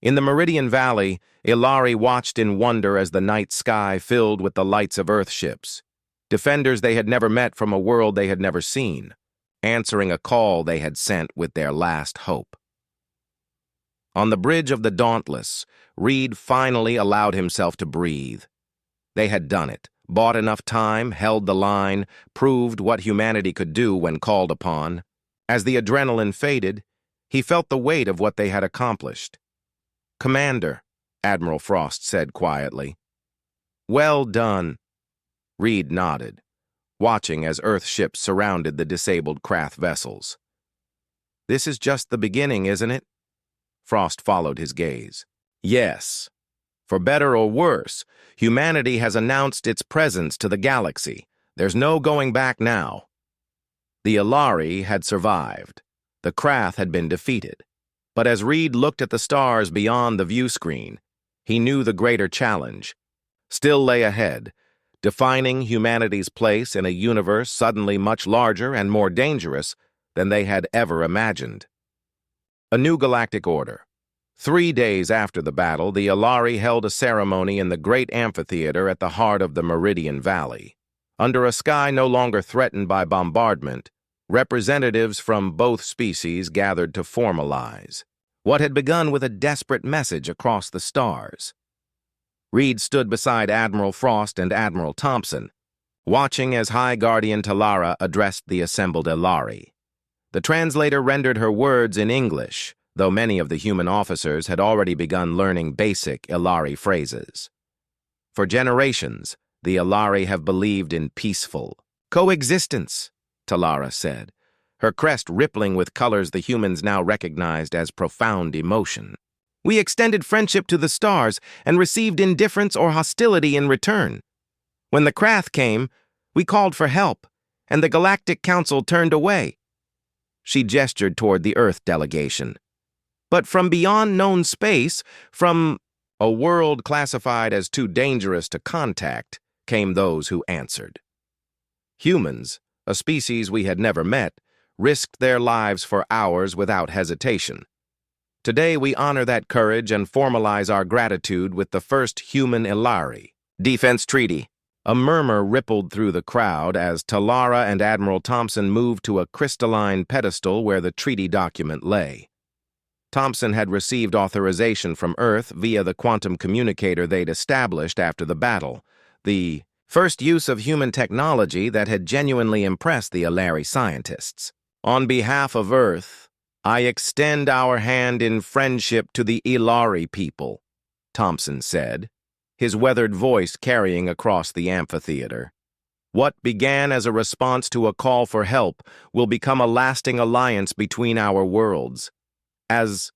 In the Meridian Valley, Ilari watched in wonder as the night sky filled with the lights of Earth ships. Defenders they had never met from a world they had never seen, answering a call they had sent with their last hope. On the bridge of the Dauntless, Reed finally allowed himself to breathe. They had done it, bought enough time, held the line, proved what humanity could do when called upon. As the adrenaline faded, he felt the weight of what they had accomplished. "Commander," Admiral Frost said quietly. "Well done." Reed nodded, watching as Earth ships surrounded the disabled Krath vessels. "This is just the beginning, isn't it?" Frost followed his gaze. "Yes. For better or worse, humanity has announced its presence to the galaxy. There's no going back now." The Ilari had survived. The Krath had been defeated. But as Reed looked at the stars beyond the view screen, he knew the greater challenge still lay ahead, defining humanity's place in a universe suddenly much larger and more dangerous than they had ever imagined. A new galactic order. 3 days after the battle, the Ilari held a ceremony in the great amphitheater at the heart of the Meridian Valley. Under a sky no longer threatened by bombardment, representatives from both species gathered to formalize what had begun with a desperate message across the stars. Reed stood beside Admiral Frost and Admiral Thompson, watching as High Guardian Talara addressed the assembled Ilari. The translator rendered her words in English, though many of the human officers had already begun learning basic Ilari phrases. For generations, the Ilari have believed in peaceful coexistence, Talara said, her crest rippling with colors the humans now recognized as profound emotion. We extended friendship to the stars and received indifference or hostility in return. When the Krath came, we called for help, and the Galactic Council turned away. She gestured toward the Earth delegation. But from beyond known space, from a world classified as too dangerous to contact, came those who answered. Humans, a species we had never met, risked their lives for hours without hesitation. Today we honor that courage and formalize our gratitude with the first human Ilari. Defense Treaty. A murmur rippled through the crowd as Talara and Admiral Thompson moved to a crystalline pedestal where the treaty document lay. Thompson had received authorization from Earth via the quantum communicator they'd established after the battle, the first use of human technology that had genuinely impressed the Ilari scientists. On behalf of Earth, I extend our hand in friendship to the Ilari people, Thompson said, his weathered voice carrying across the amphitheater. What began as a response to a call for help will become a lasting alliance between our worlds. As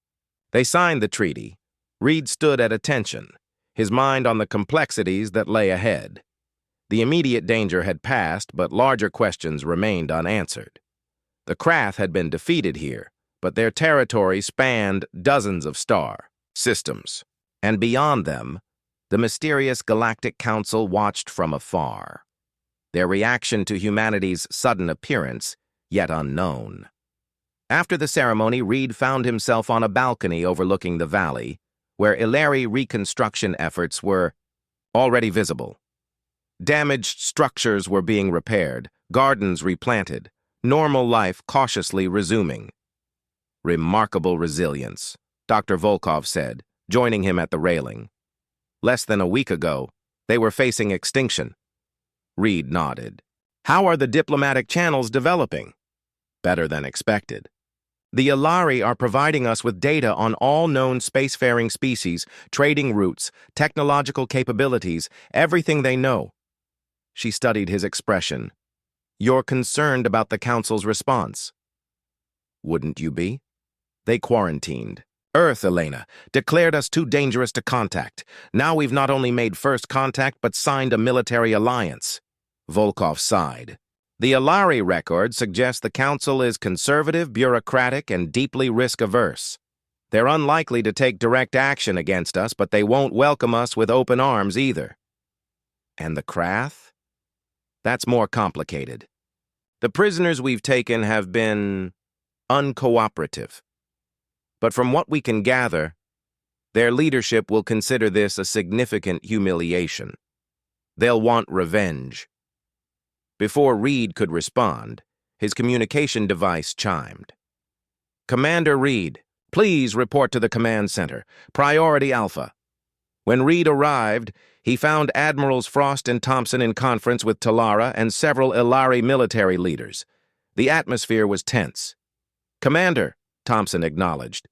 they signed the treaty, Reed stood at attention, his mind on the complexities that lay ahead. The immediate danger had passed, but larger questions remained unanswered. The Krath had been defeated here, but their territory spanned dozens of star systems, and beyond them, the mysterious Galactic Council watched from afar, their reaction to humanity's sudden appearance, yet unknown. After the ceremony, Reed found himself on a balcony overlooking the valley, where Ilari reconstruction efforts were already visible. Damaged structures were being repaired, gardens replanted, normal life cautiously resuming. Remarkable resilience, Dr. Volkov said, joining him at the railing. Less than a week ago, they were facing extinction. Reed nodded. How are the diplomatic channels developing? Better than expected. The Ilari are providing us with data on all known spacefaring species, trading routes, technological capabilities, everything they know. She studied his expression. You're concerned about the Council's response. Wouldn't you be? They quarantined. Earth, Elena, declared us too dangerous to contact. Now we've not only made first contact, but signed a military alliance. Volkov sighed. The Ilari record suggests the Council is conservative, bureaucratic, and deeply risk-averse. They're unlikely to take direct action against us, but they won't welcome us with open arms either. And the Krath? That's more complicated. The prisoners we've taken have been uncooperative. But from what we can gather, their leadership will consider this a significant humiliation. They'll want revenge. Before Reed could respond, his communication device chimed. Commander Reed, please report to the command center. Priority Alpha. When Reed arrived, he found Admirals Frost and Thompson in conference with Talara and several Ilari military leaders. The atmosphere was tense. Commander, Thompson acknowledged,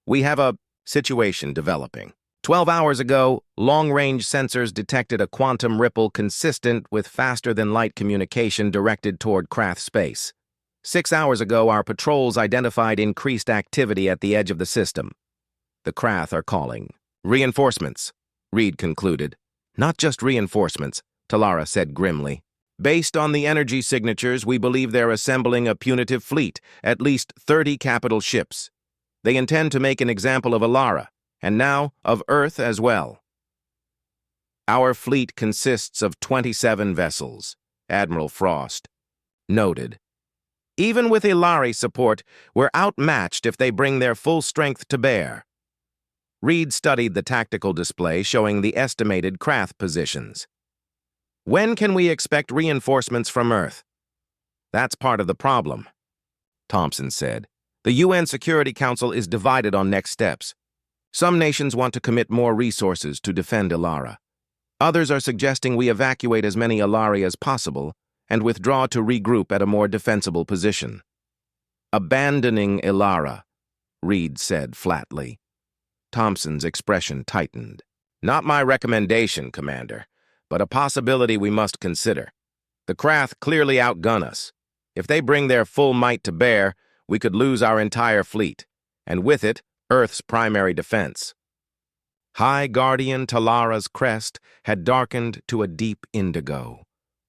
we have a situation developing. 12 hours ago, long-range sensors detected a quantum ripple consistent with faster-than-light communication directed toward Krath space. 6 hours ago, our patrols identified increased activity at the edge of the system. The Krath are calling. Reinforcements, Reed concluded. Not just reinforcements, Talara said grimly. Based on the energy signatures, we believe they're assembling a punitive fleet, at least 30 capital ships. They intend to make an example of Alara, and now of Earth as well. Our fleet consists of 27 vessels, Admiral Frost noted. Even with Ilari support, we're outmatched if they bring their full strength to bear. Reed studied the tactical display showing the estimated Krath positions. When can we expect reinforcements from Earth? That's part of the problem, Thompson said. The UN Security Council is divided on next steps. Some nations want to commit more resources to defend Ilara. Others are suggesting we evacuate as many Ilari as possible and withdraw to regroup at a more defensible position. Abandoning Ilara, Reed said flatly. Thompson's expression tightened. Not my recommendation, Commander, but a possibility we must consider. The Krath clearly outgun us. If they bring their full might to bear, we could lose our entire fleet, and with it, Earth's primary defense. High Guardian Talara's crest had darkened to a deep indigo,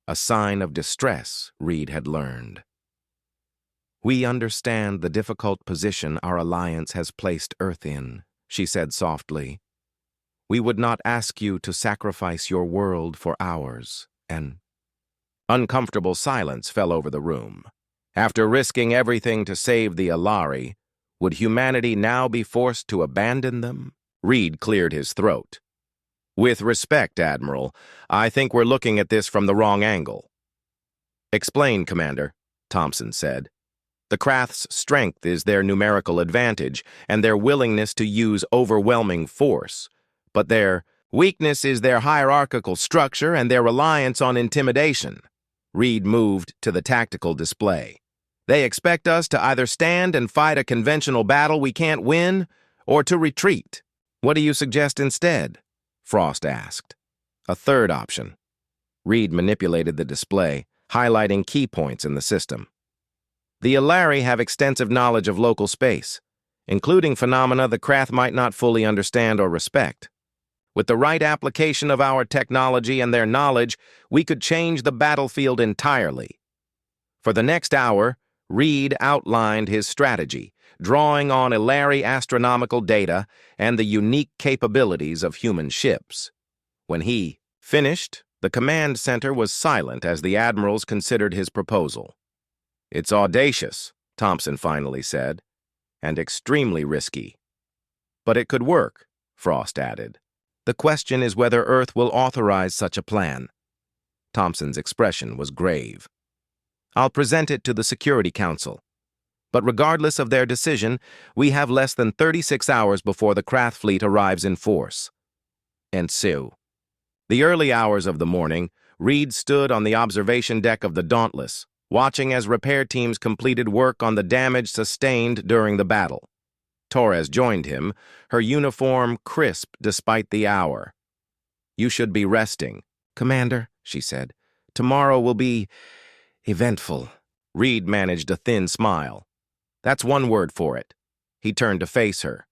a sign of distress, Reed had learned. We understand the difficult position our alliance has placed Earth in, she said softly. We would not ask you to sacrifice your world for ours. An uncomfortable silence fell over the room. After risking everything to save the Ilari, would humanity now be forced to abandon them? Reed cleared his throat. With respect, Admiral, I think we're looking at this from the wrong angle. Explain, Commander, Thompson said. The Krath's strength is their numerical advantage and their willingness to use overwhelming force, but their weakness is their hierarchical structure and their reliance on intimidation. Reed moved to the tactical display. They expect us to either stand and fight a conventional battle we can't win, or to retreat. What do you suggest instead? Frost asked. A third option. Reed manipulated the display, highlighting key points in the system. The Ilari have extensive knowledge of local space, including phenomena the Krath might not fully understand or respect. With the right application of our technology and their knowledge, we could change the battlefield entirely. For the next hour, Reed outlined his strategy, drawing on Ilari astronomical data and the unique capabilities of human ships. When he finished, the command center was silent as the admirals considered his proposal. It's audacious, Thompson finally said, and extremely risky. But it could work, Frost added. The question is whether Earth will authorize such a plan. Thompson's expression was grave. I'll present it to the Security Council. But regardless of their decision, we have less than 36 hours before the Krath fleet arrives in force. And so, the early hours of the morning, Reed stood on the observation deck of the Dauntless, watching as repair teams completed work on the damage sustained during the battle. Torres joined him, her uniform crisp despite the hour. You should be resting, Commander, she said. Tomorrow will be eventful. Reed managed a thin smile. That's one word for it. He turned to face her.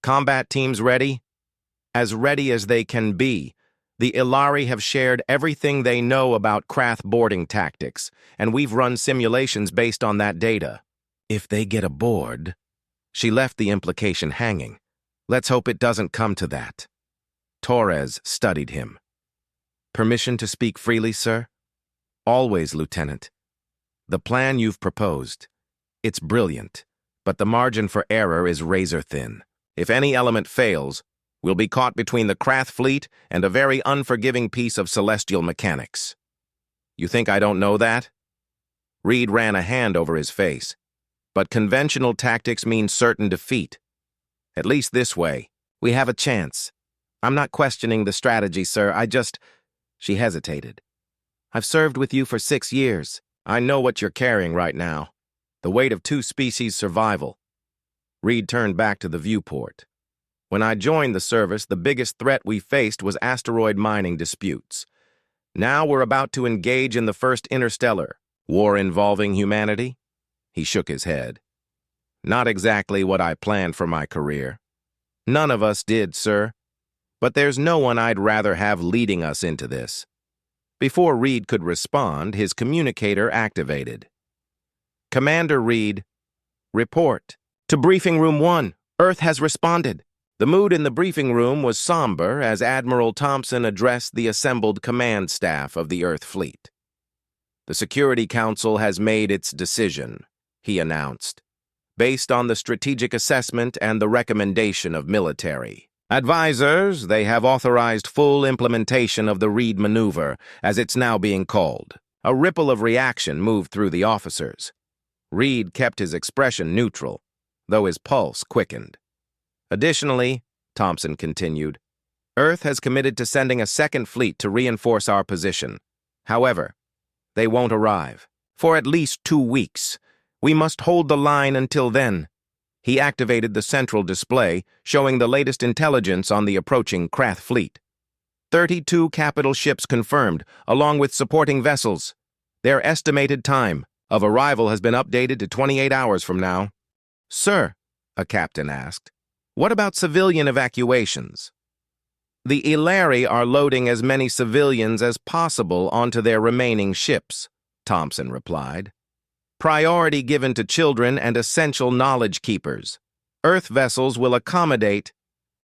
Combat teams ready? As ready as they can be. The Ilari have shared everything they know about Krath boarding tactics, and we've run simulations based on that data. If they get aboard... She left the implication hanging. Let's hope it doesn't come to that. Torres studied him. Permission to speak freely, sir? Always, Lieutenant. The plan you've proposed. It's brilliant, but the margin for error is razor-thin. If any element fails, we'll be caught between the Krath fleet and a very unforgiving piece of celestial mechanics. You think I don't know that? Reed ran a hand over his face. But conventional tactics mean certain defeat. At least this way, we have a chance. I'm not questioning the strategy, sir. She hesitated. I've served with you for 6 years. I know what you're carrying right now. The weight of 2 species' survival. Reed turned back to the viewport. When I joined the service, the biggest threat we faced was asteroid mining disputes. Now we're about to engage in the first interstellar war involving humanity. He shook his head. Not exactly what I planned for my career. None of us did, sir. But there's no one I'd rather have leading us into this. Before Reed could respond, his communicator activated. Commander Reed, report. To Briefing Room 1, Earth has responded. The mood in the briefing room was somber as Admiral Thompson addressed the assembled command staff of the Earth fleet. The Security Council has made its decision, he announced, based on the strategic assessment and the recommendation of military advisors. They have authorized full implementation of the Reed maneuver, as it's now being called. A ripple of reaction moved through the officers. Reed kept his expression neutral, though his pulse quickened. Additionally, Thompson continued, Earth has committed to sending a second fleet to reinforce our position. However, they won't arrive. For at least 2 weeks. We must hold the line until then. He activated the central display, showing the latest intelligence on the approaching Krath fleet. 32 capital ships confirmed, along with supporting vessels. Their estimated time of arrival has been updated to 28 hours from now. Sir, a captain asked, what about civilian evacuations? The Ilari are loading as many civilians as possible onto their remaining ships, Thompson replied. Priority given to children and essential knowledge keepers. Earth vessels will accommodate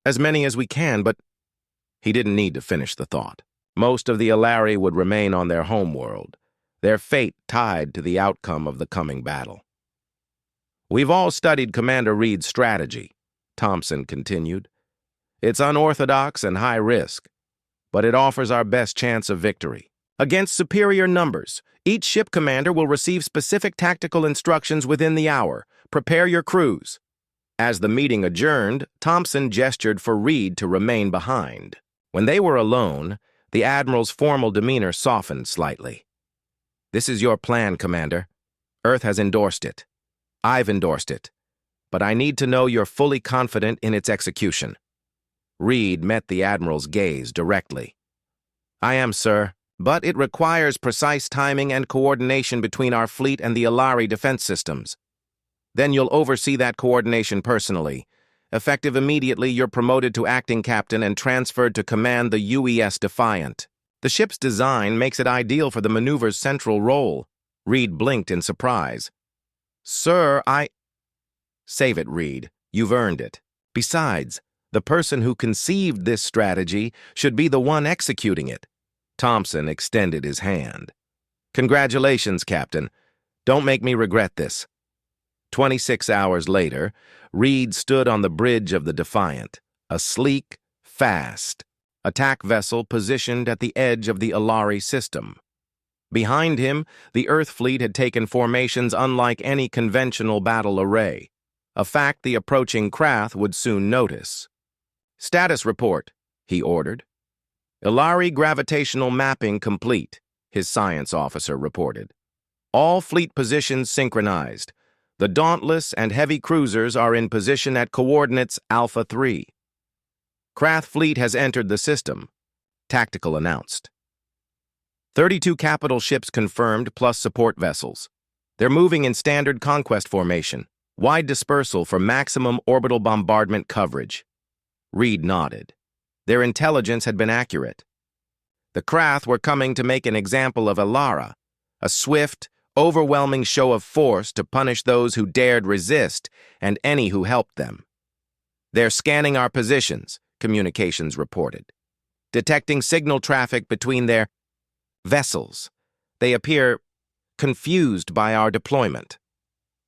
as many as we can, but he didn't need to finish the thought. Most of the Ilari would remain on their homeworld, their fate tied to the outcome of the coming battle. We've all studied Commander Reed's strategy, Thompson continued. It's unorthodox and high risk, but it offers our best chance of victory. Against superior numbers, each ship commander will receive specific tactical instructions within the hour. Prepare your crews. As the meeting adjourned, Thompson gestured for Reed to remain behind. When they were alone, the Admiral's formal demeanor softened slightly. This is your plan, Commander. Earth has endorsed it. I've endorsed it. But I need to know you're fully confident in its execution. Reed met the Admiral's gaze directly. I am, sir, but it requires precise timing and coordination between our fleet and the Ilari defense systems. Then you'll oversee that coordination personally. Effective immediately, you're promoted to acting captain and transferred to command the UES Defiant. The ship's design makes it ideal for the maneuver's central role. Reed blinked in surprise. Sir, Save it, Reed. You've earned it. Besides, the person who conceived this strategy should be the one executing it. Thompson extended his hand. Congratulations, Captain. Don't make me regret this. 26 hours later, Reed stood on the bridge of the Defiant, a sleek, fast attack vessel positioned at the edge of the Ilari system. Behind him, the Earth fleet had taken formations unlike any conventional battle array, a fact the approaching Krath would soon notice. Status report, he ordered. Ilari gravitational mapping complete, his science officer reported. All fleet positions synchronized. The Dauntless and heavy cruisers are in position at coordinates Alpha 3. Krath fleet has entered the system, Tactical announced. 32 capital ships confirmed plus support vessels. They're moving in standard conquest formation, wide dispersal for maximum orbital bombardment coverage. Reed nodded. Their intelligence had been accurate. The Krath were coming to make an example of Ilara, a swift, overwhelming show of force to punish those who dared resist and any who helped them. They're scanning our positions, communications reported, detecting signal traffic between their vessels. They appear confused by our deployment.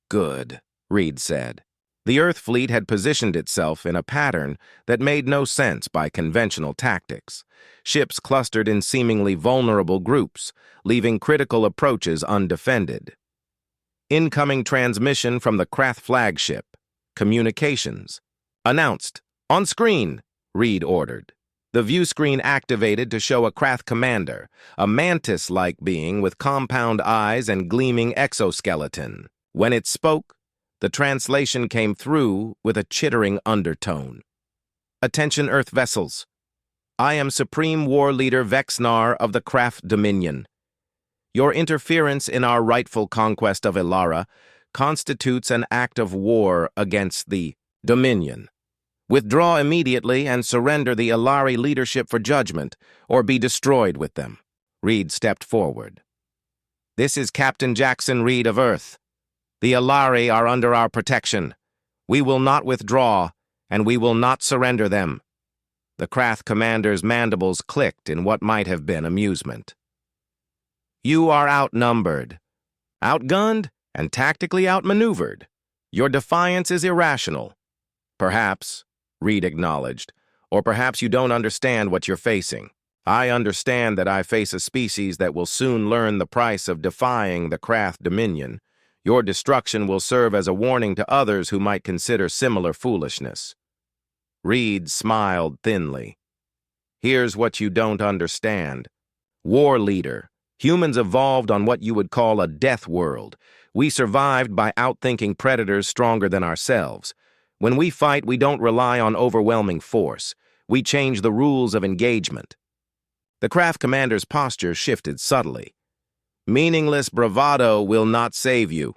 Good, Reed said. The Earth fleet had positioned itself in a pattern that made no sense by conventional tactics. Ships clustered in seemingly vulnerable groups, leaving critical approaches undefended. Incoming transmission from the Krath flagship. Communications. Announced. On screen, Reed ordered. The view screen activated to show a Krath commander, a mantis-like being with compound eyes and gleaming exoskeleton. When it spoke, the translation came through with a chittering undertone. Attention Earth vessels. I am Supreme War Leader Vexnar of the Krath Dominion. Your interference in our rightful conquest of Ilara constitutes an act of war against the Dominion. Withdraw immediately and surrender the Ilari leadership for judgment, or be destroyed with them. Reed stepped forward. This is Captain Jackson Reed of Earth. The Ilari are under our protection. We will not withdraw, and we will not surrender them. The Krath commander's mandibles clicked in what might have been amusement. You are outnumbered, outgunned, and tactically outmaneuvered. Your defiance is irrational. Perhaps, Reed acknowledged, or perhaps you don't understand what you're facing. I understand that I face a species that will soon learn the price of defying the Krath Dominion. Your destruction will serve as a warning to others who might consider similar foolishness. Reed smiled thinly. Here's what you don't understand. War leader. Humans evolved on what you would call a death world. We survived by outthinking predators stronger than ourselves. When we fight, we don't rely on overwhelming force. We change the rules of engagement. The craft commander's posture shifted subtly. Meaningless bravado will not save you.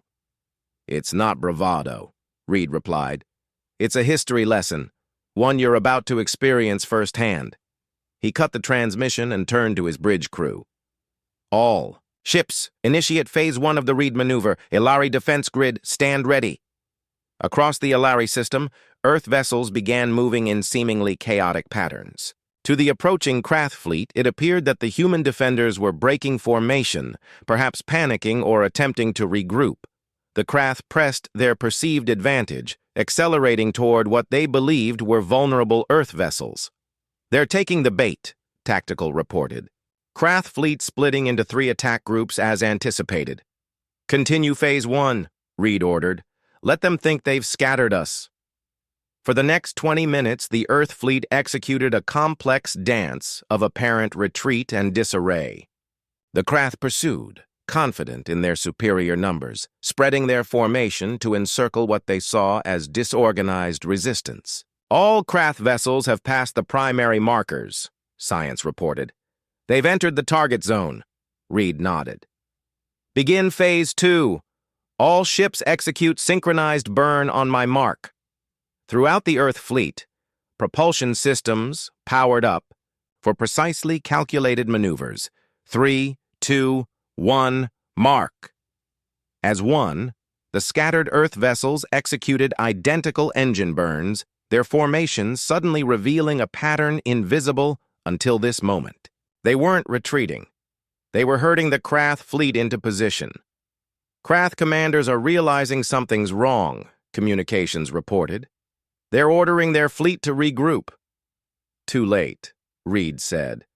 It's not bravado, Reed replied. It's a history lesson, one you're about to experience firsthand. He cut the transmission and turned to his bridge crew. All ships, initiate Phase 1 of the Reed maneuver. Ilari defense grid, stand ready. Across the Ilari system, Earth vessels began moving in seemingly chaotic patterns. To the approaching Krath fleet, it appeared that the human defenders were breaking formation, perhaps panicking or attempting to regroup. The Krath pressed their perceived advantage, accelerating toward what they believed were vulnerable Earth vessels. They're taking the bait, Tactical reported. Krath fleet splitting into 3 attack groups as anticipated. Continue Phase 1, Reed ordered. Let them think they've scattered us. For the next 20 minutes, the Earth fleet executed a complex dance of apparent retreat and disarray. The Krath pursued, confident in their superior numbers, spreading their formation to encircle what they saw as disorganized resistance. All Krath vessels have passed the primary markers, Science reported. They've entered the target zone, Reed nodded. Begin Phase 2. All ships execute synchronized burn on my mark. Throughout the Earth fleet, propulsion systems powered up for precisely calculated maneuvers. 3, 2, 1, mark. As one, the scattered Earth vessels executed identical engine burns, their formations suddenly revealing a pattern invisible until this moment. They weren't retreating. They were herding the Krath fleet into position. Krath commanders are realizing something's wrong, communications reported. They're ordering their fleet to regroup. Too late, Reed said.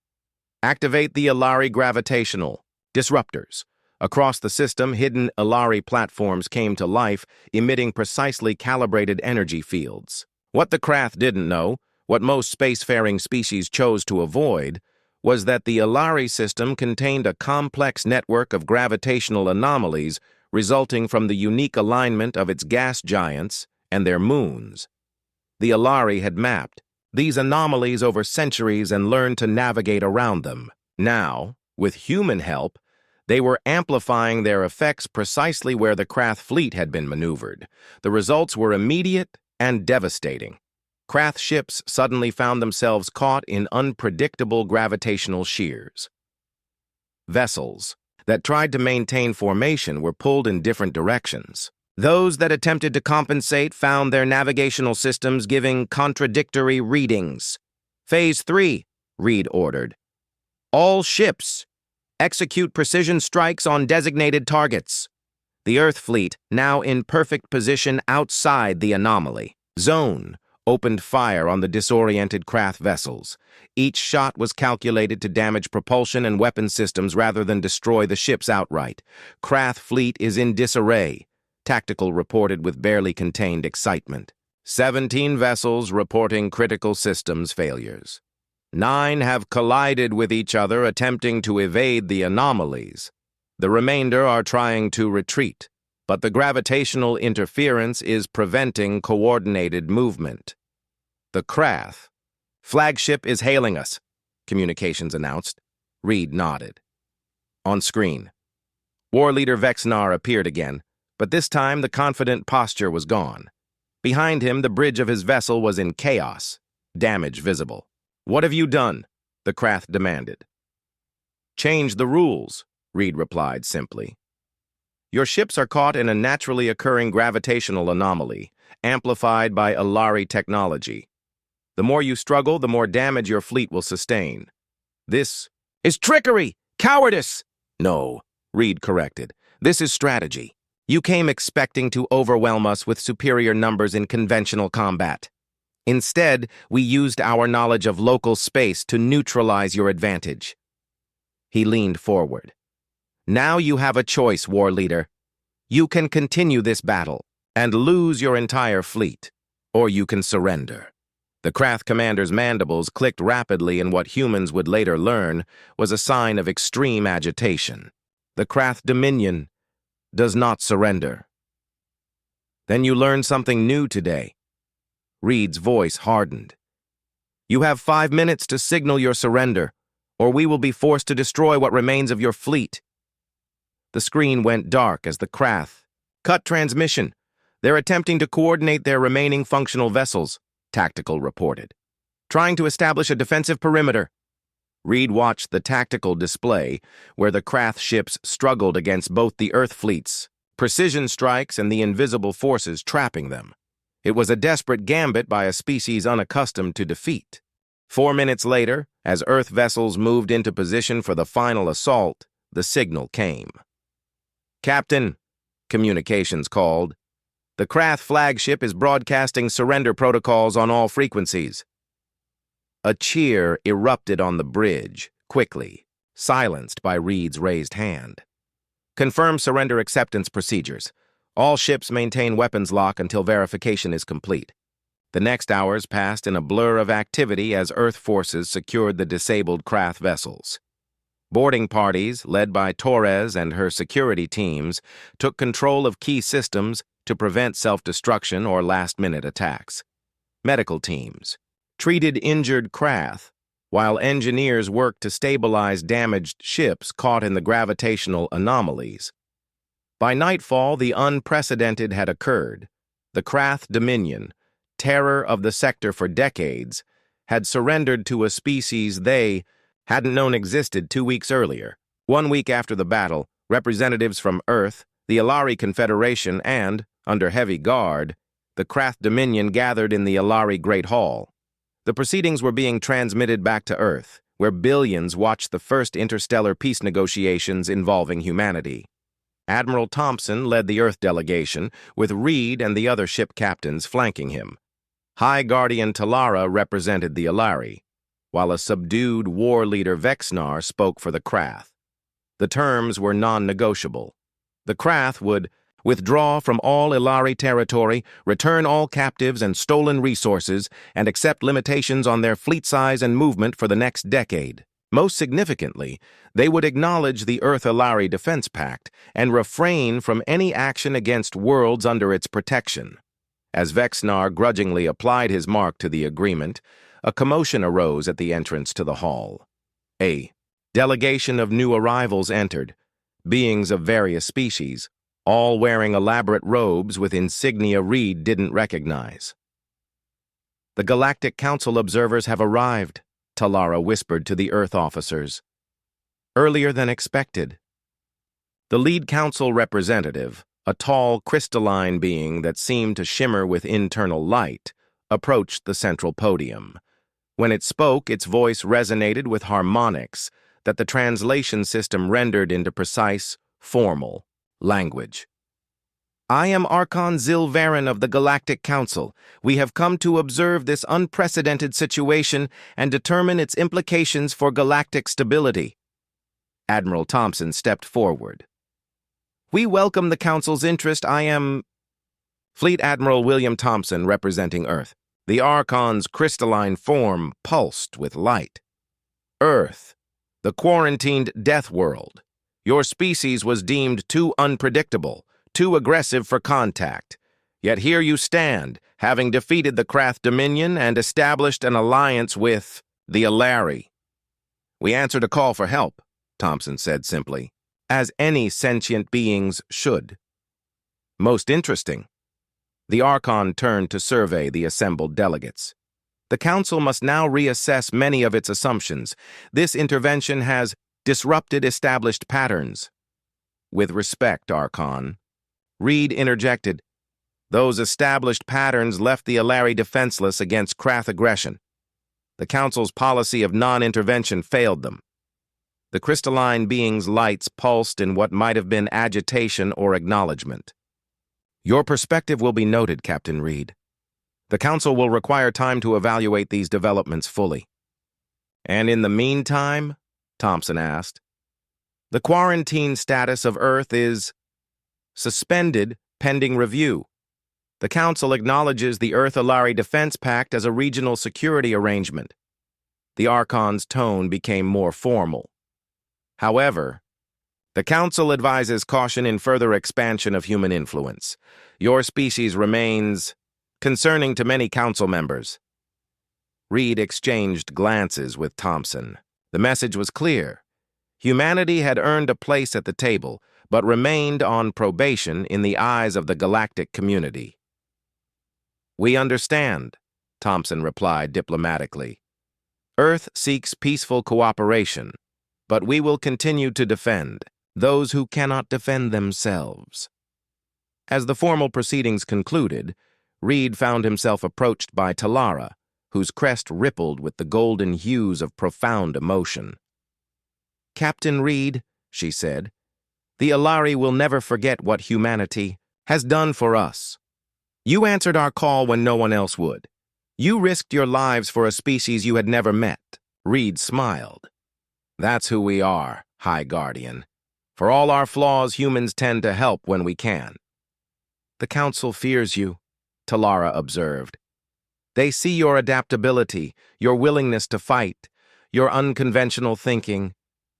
Activate the Ilari gravitational disruptors. Across the system, hidden Ilari platforms came to life, emitting precisely calibrated energy fields. What the Krath didn't know, what most spacefaring species chose to avoid, was that the Ilari system contained a complex network of gravitational anomalies resulting from the unique alignment of its gas giants and their moons. The Ilari had mapped these anomalies over centuries and learned to navigate around them. Now, with human help, they were amplifying their effects precisely where the Krath fleet had been maneuvered. The results were immediate and devastating. Krath ships suddenly found themselves caught in unpredictable gravitational shears. Vessels that tried to maintain formation were pulled in different directions. Those that attempted to compensate found their navigational systems giving contradictory readings. Phase 3, Reed ordered. All ships, execute precision strikes on designated targets. The Earth fleet, now in perfect position outside the anomaly zone, opened fire on the disoriented Krath vessels. Each shot was calculated to damage propulsion and weapon systems rather than destroy the ships outright. Krath fleet is in disarray, Tactical reported with barely contained excitement. 17 vessels reporting critical systems failures. 9 have collided with each other attempting to evade the anomalies. The remainder are trying to retreat, but the gravitational interference is preventing coordinated movement. The Krath flagship is hailing us, communications announced. Reed nodded. On screen, War Leader Vexnar appeared again, but this time the confident posture was gone. Behind him, the bridge of his vessel was in chaos, damage visible. What have you done? The Krath demanded. Change the rules, Reed replied simply. Your ships are caught in a naturally occurring gravitational anomaly, amplified by Ilari technology. The more you struggle, the more damage your fleet will sustain. This is trickery! Cowardice! No, Reed corrected. This is strategy. You came expecting to overwhelm us with superior numbers in conventional combat. Instead, we used our knowledge of local space to neutralize your advantage. He leaned forward. Now you have a choice, War Leader. You can continue this battle and lose your entire fleet, or you can surrender. The Krath commander's mandibles clicked rapidly in what humans would later learn was a sign of extreme agitation. The Krath Dominion does not surrender. Then you learned something new today. Reed's voice hardened. You have 5 minutes to signal your surrender, or we will be forced to destroy what remains of your fleet. The screen went dark as the Krath cut transmission. They're attempting to coordinate their remaining functional vessels, Tactical reported. Trying to establish a defensive perimeter. Reed watched the tactical display, where the Krath ships struggled against both the Earth fleets, precision strikes and the invisible forces trapping them. It was a desperate gambit by a species unaccustomed to defeat. 4 minutes later, as Earth vessels moved into position for the final assault, the signal came. Captain, communications called. The Krath flagship is broadcasting surrender protocols on all frequencies. A cheer erupted on the bridge, quickly, silenced by Reed's raised hand. Confirm surrender acceptance procedures. All ships maintain weapons lock until verification is complete. The next hours passed in a blur of activity as Earth forces secured the disabled Krath vessels. Boarding parties, led by Torres and her security teams, took control of key systems to prevent self-destruction or last-minute attacks. Medical teams treated injured Krath, while engineers worked to stabilize damaged ships caught in the gravitational anomalies. By nightfall, the unprecedented had occurred. The Krath Dominion, terror of the sector for decades, had surrendered to a species they hadn't known existed 2 weeks earlier. 1 week after the battle, representatives from Earth, the Ilari Confederation, and, under heavy guard, the Krath Dominion gathered in the Ilari Great Hall. The proceedings were being transmitted back to Earth, where billions watched the first interstellar peace negotiations involving humanity. Admiral Thompson led the Earth delegation, with Reed and the other ship captains flanking him. High Guardian Talara represented the Ilari, while a subdued war leader Vexnar spoke for the Krath. The terms were non-negotiable. The Krath would withdraw from all Ilari territory, return all captives and stolen resources, and accept limitations on their fleet size and movement for the next decade. Most significantly, they would acknowledge the Earth-Ilari Defense Pact and refrain from any action against worlds under its protection. As Vexnar grudgingly applied his mark to the agreement, a commotion arose at the entrance to the hall. A delegation of new arrivals entered, beings of various species, all wearing elaborate robes with insignia Reed didn't recognize. The Galactic Council observers have arrived, Talara whispered to the Earth officers. Earlier than expected. The lead council representative, a tall, crystalline being that seemed to shimmer with internal light, approached the central podium. When it spoke, its voice resonated with harmonics that the translation system rendered into precise, formal language. I am Archon Zilvarin of the Galactic Council. We have come to observe this unprecedented situation and determine its implications for galactic stability. Admiral Thompson stepped forward. We welcome the Council's interest. I am Fleet Admiral William Thompson, representing Earth. The Archon's crystalline form pulsed with light. Earth, the quarantined Deathworld. Your species was deemed too unpredictable, too aggressive for contact. Yet here you stand, having defeated the Krath Dominion and established an alliance with the Ilari. We answered a call for help, Thompson said simply, as any sentient beings should. Most interesting. The Archon turned to survey the assembled delegates. The Council must now reassess many of its assumptions. This intervention has disrupted established patterns. With respect, Archon, Reed interjected, those established patterns left the Ilari defenseless against Krath aggression. The Council's policy of non-intervention failed them. The crystalline being's lights pulsed in what might have been agitation or acknowledgement. Your perspective will be noted, Captain Reed. The Council will require time to evaluate these developments fully. And in the meantime, Thompson asked, the quarantine status of Earth is suspended pending review. The Council acknowledges the Earth-Alari Defense Pact as a regional security arrangement. The Archon's tone became more formal. However, the Council advises caution in further expansion of human influence. Your species remains concerning to many Council members. Reed exchanged glances with Thompson. The message was clear. Humanity had earned a place at the table, but remained on probation in the eyes of the galactic community. "We understand," Thompson replied diplomatically. "Earth seeks peaceful cooperation, but we will continue to defend those who cannot defend themselves." As the formal proceedings concluded, Reed found himself approached by Talara, whose crest rippled with the golden hues of profound emotion. "Captain Reed," she said, "the Alari will never forget what humanity has done for us. You answered our call when no one else would. You risked your lives for a species you had never met." Reed smiled. "That's who we are, High Guardian. For all our flaws, humans tend to help when we can." "The Council fears you," Talara observed. "They see your adaptability, your willingness to fight, your unconventional thinking,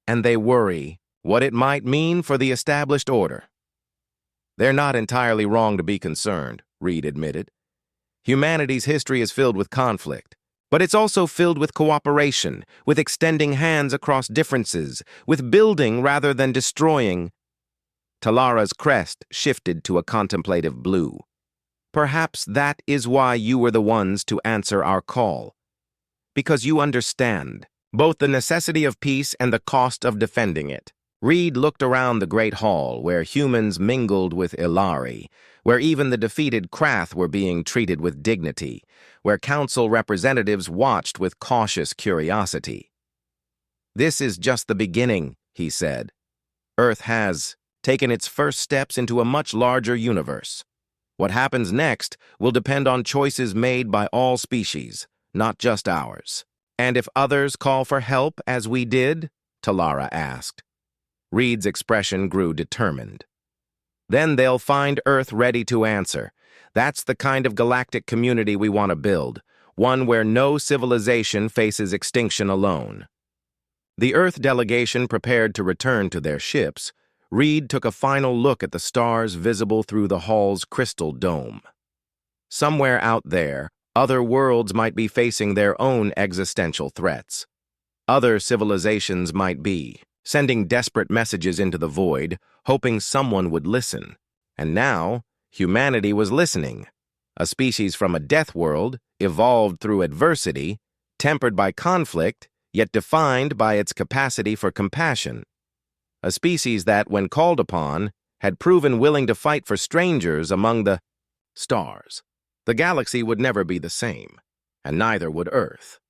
and they worry what it might mean for the established order." "They're not entirely wrong to be concerned," Reed admitted. "Humanity's history is filled with conflict, but it's also filled with cooperation, with extending hands across differences, with building rather than destroying." Talara's crest shifted to a contemplative blue. "Perhaps that is why you were the ones to answer our call. Because you understand both the necessity of peace and the cost of defending it." Reed looked around the great hall where humans mingled with Ilari, where even the defeated Krath were being treated with dignity, where council representatives watched with cautious curiosity. "This is just the beginning," he said. "Earth has taken its first steps into a much larger universe. What happens next will depend on choices made by all species, not just ours." "And if others call for help, as we did?" Talara asked. Reed's expression grew determined. "Then they'll find Earth ready to answer. That's the kind of galactic community we want to build, one where no civilization faces extinction alone." The Earth delegation prepared to return to their ships. Reed took a final look at the stars visible through the hall's crystal dome. Somewhere out there, other worlds might be facing their own existential threats. Other civilizations might be sending desperate messages into the void, hoping someone would listen. And now, humanity was listening. A species from a Deathworld, evolved through adversity, tempered by conflict, yet defined by its capacity for compassion. A species that, when called upon, had proven willing to fight for strangers among the stars. The galaxy would never be the same, and neither would Earth.